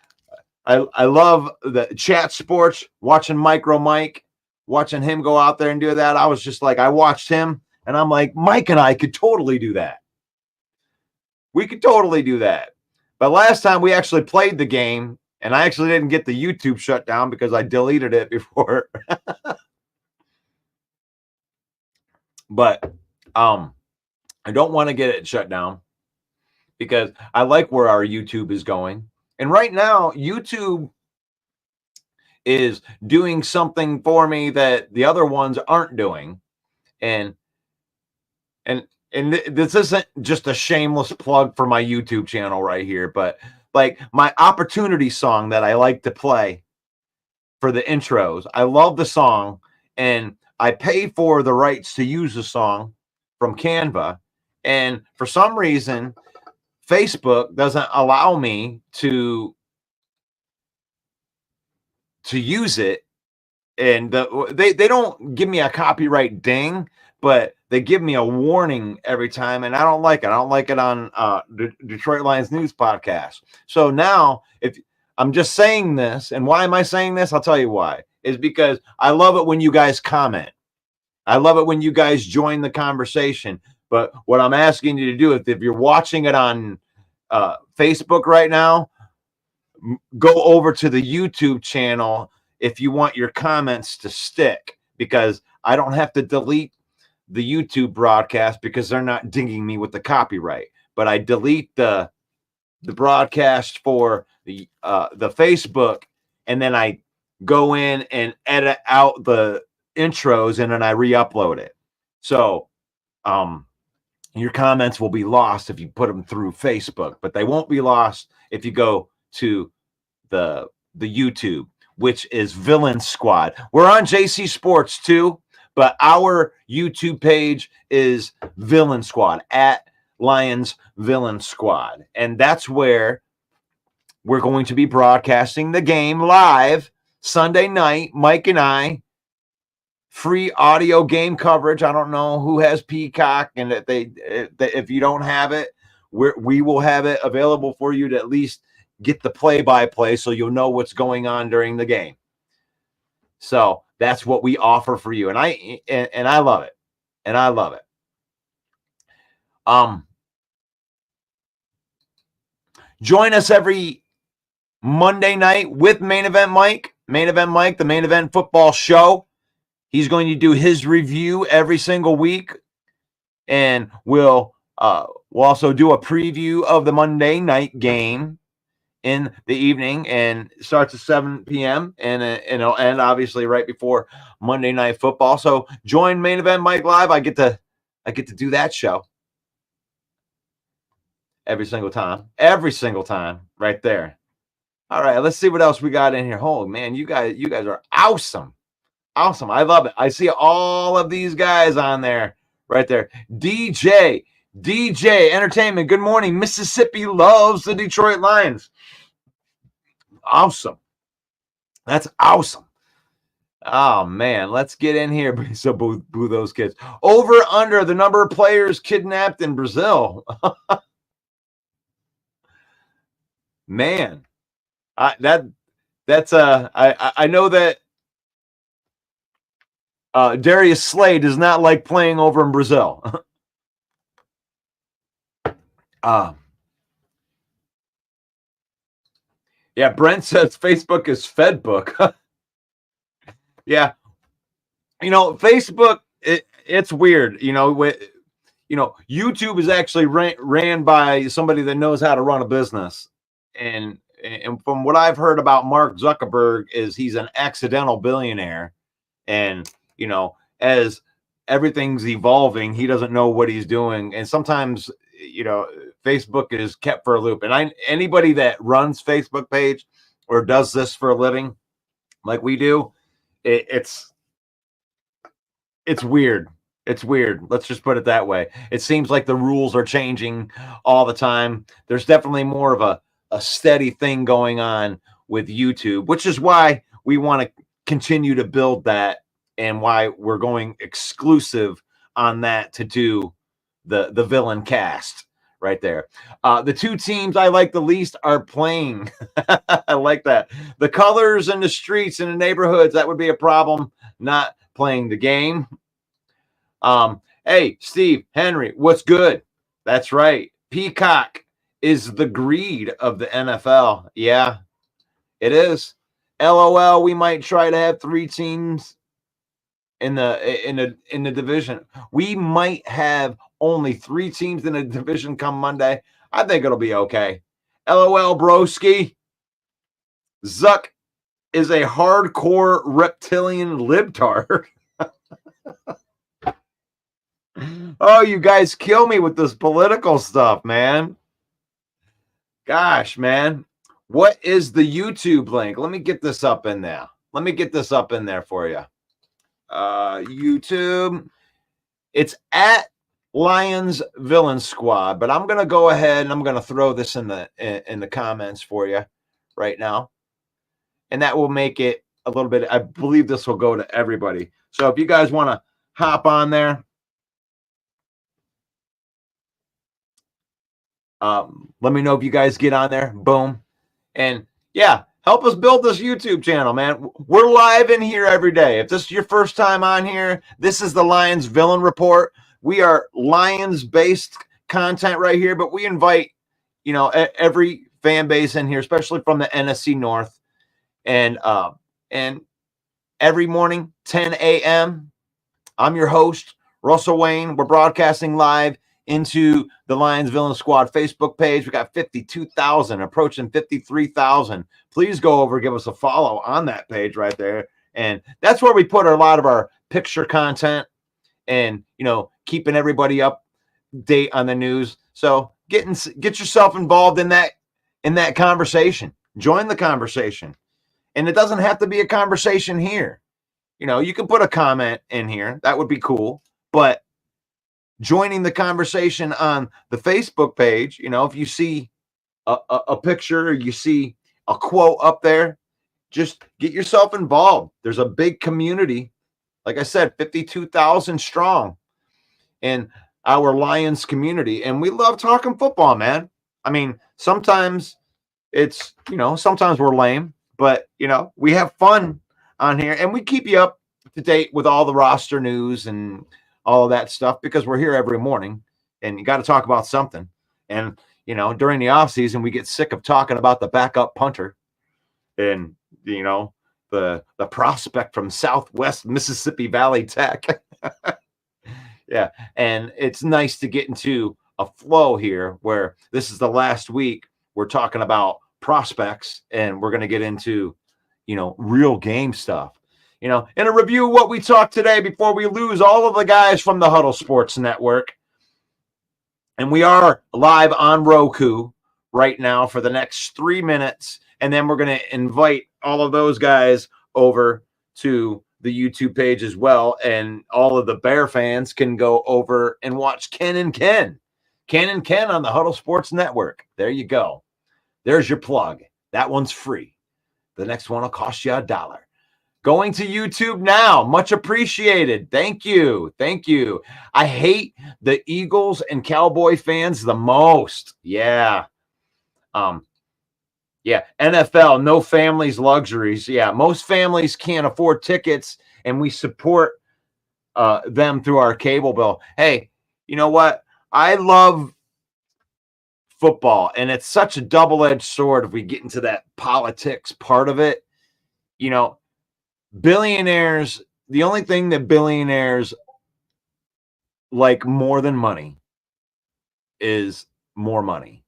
love the chat sports, watching Micro Mike, watching him go out there and do that. I was just like, I watched him and I'm like, Mike and I could totally do that. We could totally do that. But last time we actually played the game And I actually didn't get the YouTube shut down because I deleted it before. But I don't want to get it shut down because I like where our YouTube is going. And right now, YouTube is doing something for me that the other ones aren't doing. And and this isn't just a shameless plug for my YouTube channel right here, but like my opportunity song that I like to play for the intros. I love the song and I pay for the rights to use the song from Canva. And for some reason, Facebook doesn't allow me to use it. And they don't give me a copyright ding, but they give me a warning every time, and I don't like it. I don't like it on Detroit Lions News podcast. So now, if I'm just saying this, and why am I saying this? I'll tell you why. Is because I love it when you guys comment. I love it when you guys join the conversation. But what I'm asking you to do, if you're watching it on Facebook right now, go over to the YouTube channel if you want your comments to stick, because I don't have to delete the YouTube broadcast because they're not dinging me with the copyright. But I delete the broadcast for the Facebook, and then I go in and edit out the intros, and then I re-upload it. So your comments will be lost if you put them through Facebook, but they won't be lost if you go to the YouTube, which is Villain Squad. We're on JC Sports too, but our YouTube page is Villain Squad, at Lions Villain Squad. And that's where we're going to be broadcasting the game live Sunday night. Mike and I, free audio game coverage. I don't know who has Peacock, and if you don't have it, we will have it available for you to at least get the play-by-play so you'll know what's going on during the game. So that's what we offer for you, and I love it, and I love it. Join us every Monday night with Main Event Mike, the Main Event Football Show. He's going to do his review every single week, and we'll also do a preview of the Monday night game in the evening, and it starts at 7 p.m. and it'll end obviously right before Monday Night Football. So join Main Event Mike live. I get to do that show every single time right there. All right, let's see what else we got in here. Oh man, you guys are awesome. I love it. I see all of these guys on there right there. DJ Entertainment. Good morning. Mississippi loves the Detroit Lions. Awesome. That's awesome. Oh man, let's get in here. So boo those kids. Over under the number of players kidnapped in Brazil. Man, I know that Darius Slay does not like playing over in Brazil. Yeah, Brent says Facebook is Fedbook. Yeah, Facebook, it's weird. YouTube is actually ran by somebody that knows how to run a business, and from what I've heard about Mark Zuckerberg is he's an accidental billionaire, and as everything's evolving, he doesn't know what he's doing, and sometimes Facebook is kept for a loop. And anybody that runs Facebook page or does this for a living, like we do, it's weird. It's weird. Let's just put it that way. It seems like the rules are changing all the time. There's definitely more of a steady thing going on with YouTube, which is why we want to continue to build that, and why we're going exclusive on that to do the villain cast right there. The two teams I like the least are playing. I like that. The colors in the streets and the neighborhoods, that would be a problem, not playing the game. Hey, Steve, Henry, what's good? That's right. Peacock is the greed of the NFL. Yeah. It is. LOL, we might try to have 3 teams in the division. We might have only 3 teams in the division come Monday. I think it'll be okay. LOL, broski. Zuck is a hardcore reptilian libtard. Oh, you guys kill me with this political stuff, man. Gosh, man. What is the YouTube link? Let me get this up in there. Let me get this up in there for you. YouTube. It's at Lions Villain Squad, but I'm going to go ahead and I'm going to throw this in the comments for you right now. And that will make it a little bit, I believe this will go to everybody. So if you guys want to hop on there, let me know if you guys get on there. Boom. And yeah, help us build this YouTube channel, man. We're live in here every day. If this is your first time on here, this is the Lions Villain Report. We are Lions-based content right here, but we invite, every fan base in here, especially from the NFC North. And every morning, 10 a.m., I'm your host, Russell Wayne. We're broadcasting live into the Lions Villain Squad Facebook page. We got 52,000, approaching 53,000. Please go over, give us a follow on that page right there. And that's where we put a lot of our picture content and, keeping everybody up date on the news. So get yourself involved in that conversation. Join the conversation. And it doesn't have to be a conversation here. You can put a comment in here. That would be cool. But joining the conversation on the Facebook page, if you see a picture or you see a quote up there, just get yourself involved. There's a big community. Like I said, 52,000 strong in our Lions community. And we love talking football, man. I mean, sometimes it's, sometimes we're lame. But, we have fun on here, and we keep you up to date with all the roster news and all of that stuff because we're here every morning, and you got to talk about something. And, during the offseason, we get sick of talking about the backup punter and, the prospect from Southwest Mississippi Valley Tech. Yeah, and it's nice to get into a flow here where this is the last week we're talking about prospects, and we're going to get into, real game stuff, in a review of what we talked today before we lose all of the guys from the Huddle Sports Network. And we are live on Roku right now for the next 3 minutes. And then we're going to invite all of those guys over to the YouTube page as well. And all of the Bear fans can go over and watch Ken and Ken on the Huddle Sports Network. There you go. There's your plug. That one's free. The next one will cost you $1. Going to YouTube now. Much appreciated. Thank you. Thank you. I hate the Eagles and Cowboy fans the most. Yeah. Yeah. NFL, no families, luxuries. Yeah. Most families can't afford tickets, and we support them through our cable bill. Hey, you know what? I love football, and it's such a double-edged sword if we get into that politics part of it. Billionaires, the only thing that billionaires like more than money is more money.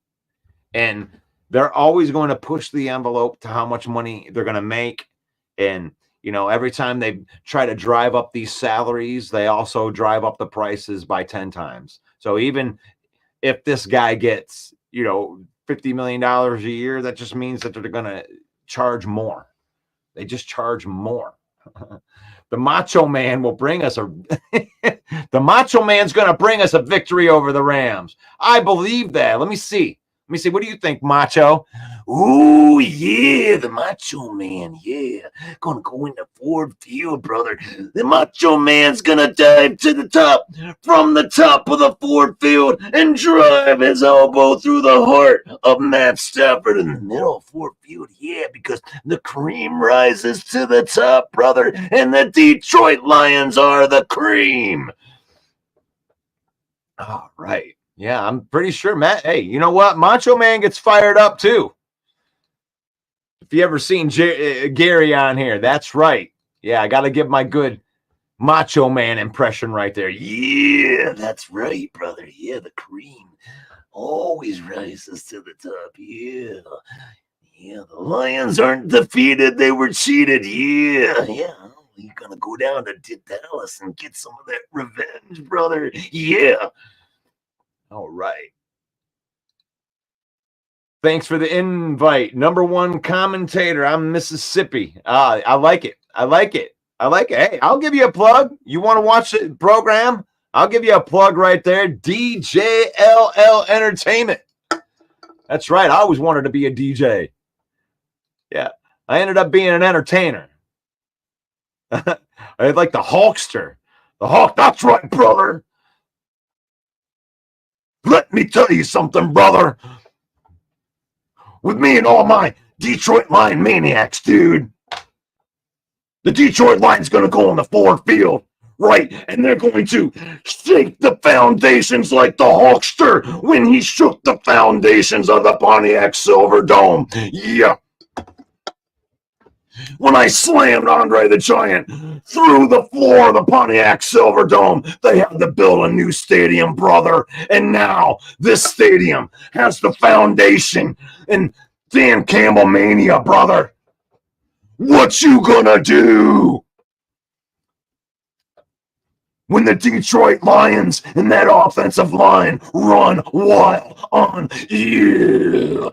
And they're always going to push the envelope to how much money they're going to make. And, every time they try to drive up these salaries, they also drive up the prices by 10 times. So even if this guy gets, $50 million a year, that just means that they're going to charge more. They just charge more. The Macho Man will bring us the Macho Man's going to bring us a victory over the Rams. I believe that. Let me see. What do you think, Macho? Ooh, yeah, the Macho Man. Yeah, gonna go into Ford Field, brother. The Macho Man's gonna dive to the top from the top of the Ford Field and drive his elbow through the heart of Matt Stafford in the middle of Ford Field. Yeah, because the cream rises to the top, brother, and the Detroit Lions are the cream. All right. Yeah, I'm pretty sure, Matt. Hey, you know what? Macho Man gets fired up too. If you ever seen Gary on here, that's right. Yeah, I got to give my good Macho Man impression right there. Yeah, that's right, brother. Yeah, the cream always rises to the top. Yeah. Yeah, the Lions aren't defeated. They were cheated. Yeah, yeah. You're going to go down to Dallas and get some of that revenge, brother. Yeah. All right. Thanks for the invite. Number one commentator. I'm Mississippi. I like it. I like it. I like it. Hey, I'll give you a plug. You want to watch the program? I'll give you a plug right there. DJLL Entertainment. That's right. I always wanted to be a DJ. Yeah. I ended up being an entertainer. I like the Hulkster. The Hulk. That's right, brother. Let me tell you something, brother. With me and all my Detroit Lion maniacs, dude. The Detroit Lions going to go on the Ford Field, right? And they're going to shake the foundations like the Hulkster when he shook the foundations of the Pontiac Silverdome. Yeah. When I slammed Andre the Giant through the floor of the Pontiac Silverdome, they had to build a new stadium, brother. And now this stadium has the foundation in Dan Campbell mania, brother. What you gonna do when the Detroit Lions and that offensive line run wild on you?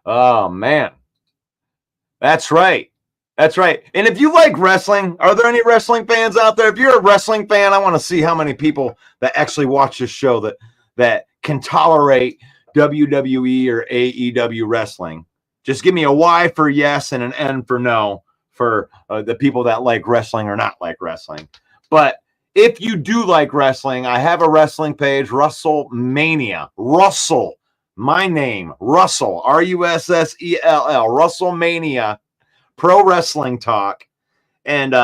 Oh, man. That's right. That's right. And if you like wrestling, are there any wrestling fans out there? If you're a wrestling fan, I want to see how many people that actually watch this show that can tolerate WWE or AEW wrestling. Just give me a Y for yes and an N for no for the people that like wrestling or not like wrestling. But if you do like wrestling, I have a wrestling page, WrestleMania. Russell. My name, Russell, Russell, WrestleMania, Pro Wrestling Talk. And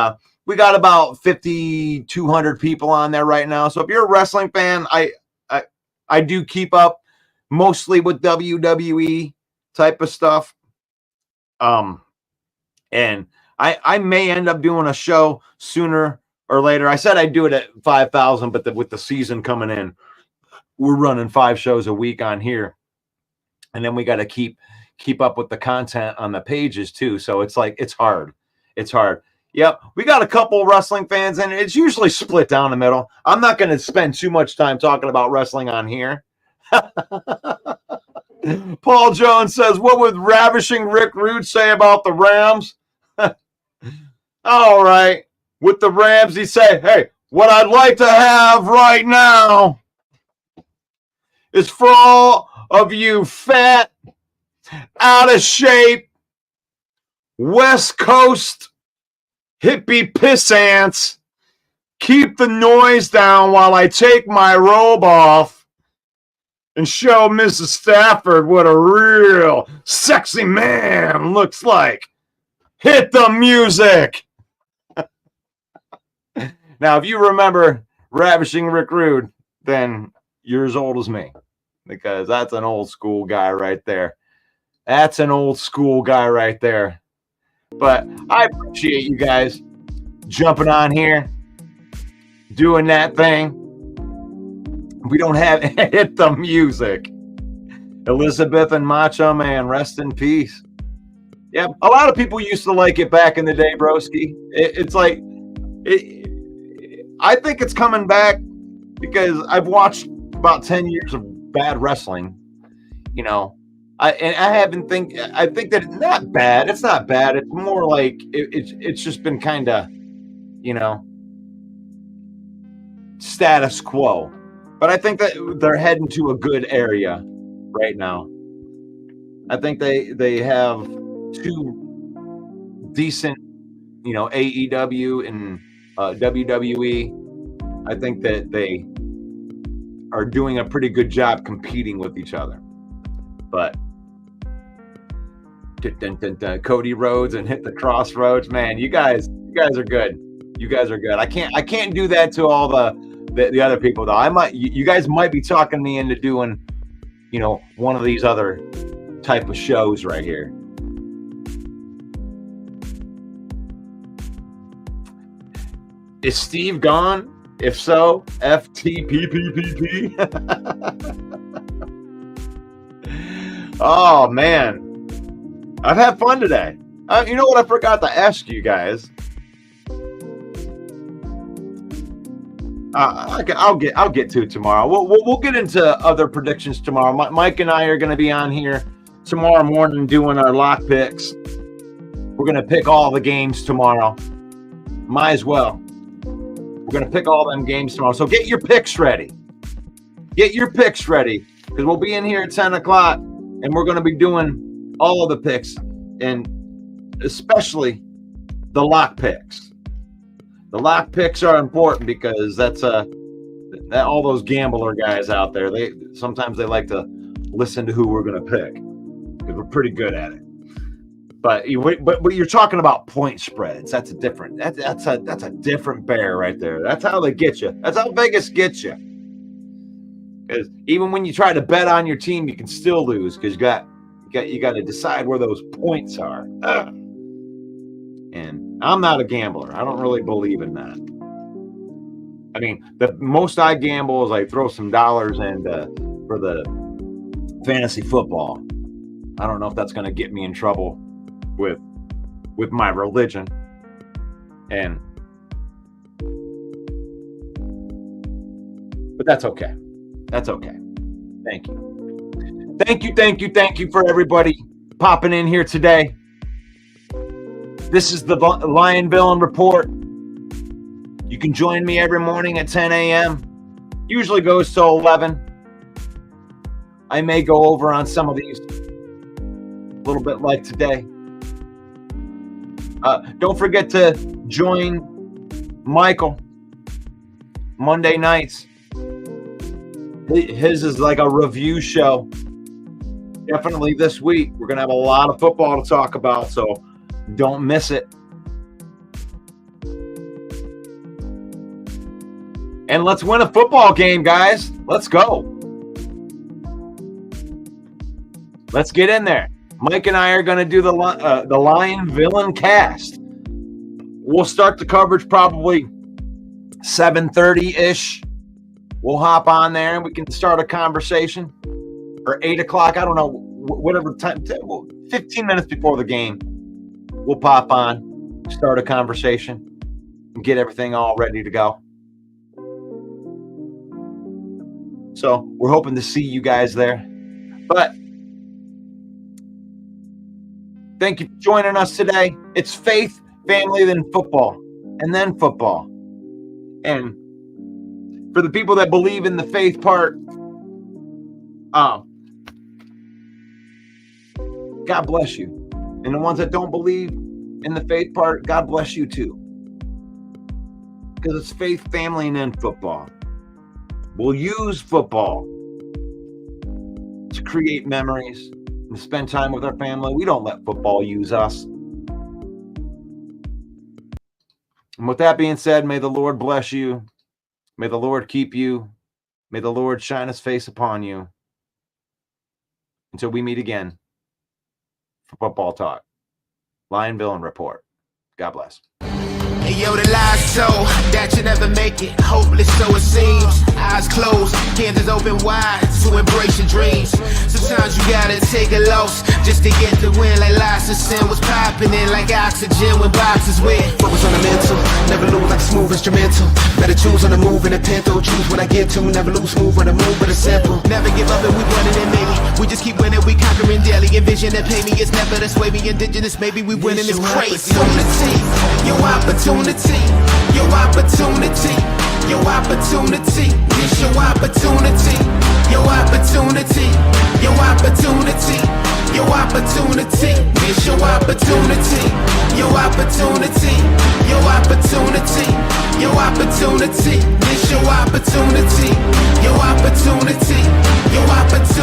we got about 5,200 people on there right now. So if you're a wrestling fan, I do keep up mostly with WWE type of stuff. And I may end up doing a show sooner or later. I said I'd do it at 5,000, but with the season coming in, we're running 5 shows a week on here. And then we got to keep up with the content on the pages too. So it's like, it's hard. It's hard. Yep. We got a couple wrestling fans and it's usually split down the middle. I'm not going to spend too much time talking about wrestling on here. Paul Jones says, what would ravishing Rick Rude say about the Rams? All right. With the Rams, he say, hey, what I'd like to have right now is for all of you fat, out of shape, West Coast hippie piss ants, keep the noise down while I take my robe off and show Mrs. Stafford what a real sexy man looks like. Hit the music. Now, if you remember Ravishing Rick Rude, then you're as old as me. Because that's an old school guy right there. That's an old school guy right there. But I appreciate you guys jumping on here, doing that thing. We don't have hit the music. Elizabeth and Macho Man, rest in peace. Yeah, a lot of people used to like it back in the day, broski. I think it's coming back because I've watched about 10 years of bad wrestling, you know. I think that it's not bad. It's not bad. It's more like it's just been kind of, you know, status quo. But I think that they're heading to a good area right now. I think they have 2 decent, you know, AEW and WWE. I think that they are doing a pretty good job competing with each other. But Cody Rhodes and Hit the Crossroads, man, you guys are good. You guys are good. I can't do that to all the other people though. You guys might be talking me into doing one of these other type of shows right here. Is Steve gone? If so, FTPPPP. Oh, man. I've had fun today. You know what I forgot to ask you guys? I'll get to it tomorrow. We'll get into other predictions tomorrow. Mike and I are going to be on here tomorrow morning doing our lock picks. We're going to pick all the games tomorrow. Might as well. We're going to pick all them games tomorrow. So get your picks ready. Get your picks ready, because we'll be in here at 10 o'clock, and we're going to be doing all of the picks, and especially the lock picks. The lock picks are important because that's all those gambler guys out there. Sometimes they like to listen to who we're going to pick, because we're pretty good at it. But you're talking about point spreads. That's a different bear right there. That's how they get you. That's how Vegas gets you. Because even when you try to bet on your team, you can still lose, because you got to decide where those points are. And I'm not a gambler. I don't really believe in that. I mean, the most I gamble is I throw some dollars in for the fantasy football. I don't know if that's going to get me in trouble with my religion. But that's okay. That's okay. Thank you. Thank you for everybody popping in here today. This is the Lion Villain Report. You can join me every morning at 10 a.m. Usually goes till 11. I may go over on some of these a little bit like today. Don't forget to join Michael Monday nights. His is like a review show. Definitely this week. We're going to have a lot of football to talk about, so don't miss it. And let's win a football game, guys. Let's go. Let's get in there. Mike and I are going to do the Lion Villain Cast. We'll start the coverage probably 7:30-ish. We'll hop on there and we can start a conversation. Or 8 o'clock, I don't know, whatever time, 15 minutes before the game. We'll pop on, start a conversation, and get everything all ready to go. So we're hoping to see you guys there. But thank you for joining us today. It's faith, family, then football, and then football. And for the people that believe in the faith part, God bless you. And the ones that don't believe in the faith part, God bless you too. Because it's faith, family, and then football. We'll use football to create memories and spend time with our family. We don't let football use us. And with that being said, may the Lord bless you. May the Lord keep you. May the Lord shine his face upon you. Until we meet again for Football Talk. Lion Villain Report. God bless. Hey yo, the lies so that you never make it. Hopeless, so it seems. Eyes closed, hands open wide to embrace your dreams. Sometimes you gotta take a loss just to get the win. Like lots of sin was popping in like oxygen when boxes wet. Focus on the mental, never lose like a smooth instrumental. Better choose on the move in a pinto. Choose when I get to, never lose smooth on the move, but it's simple. Never give up and we running it, maybe. We just keep winning, we conquering daily. Envision that pay me, it's never this way. We indigenous, maybe we winning this crazy. Your opportunity, your opportunity, your opportunity, it's your opportunity, your opportunity, your opportunity, your opportunity, it's your opportunity, your opportunity, your opportunity, your opportunity, it's your opportunity, your opportunity, your opportunity.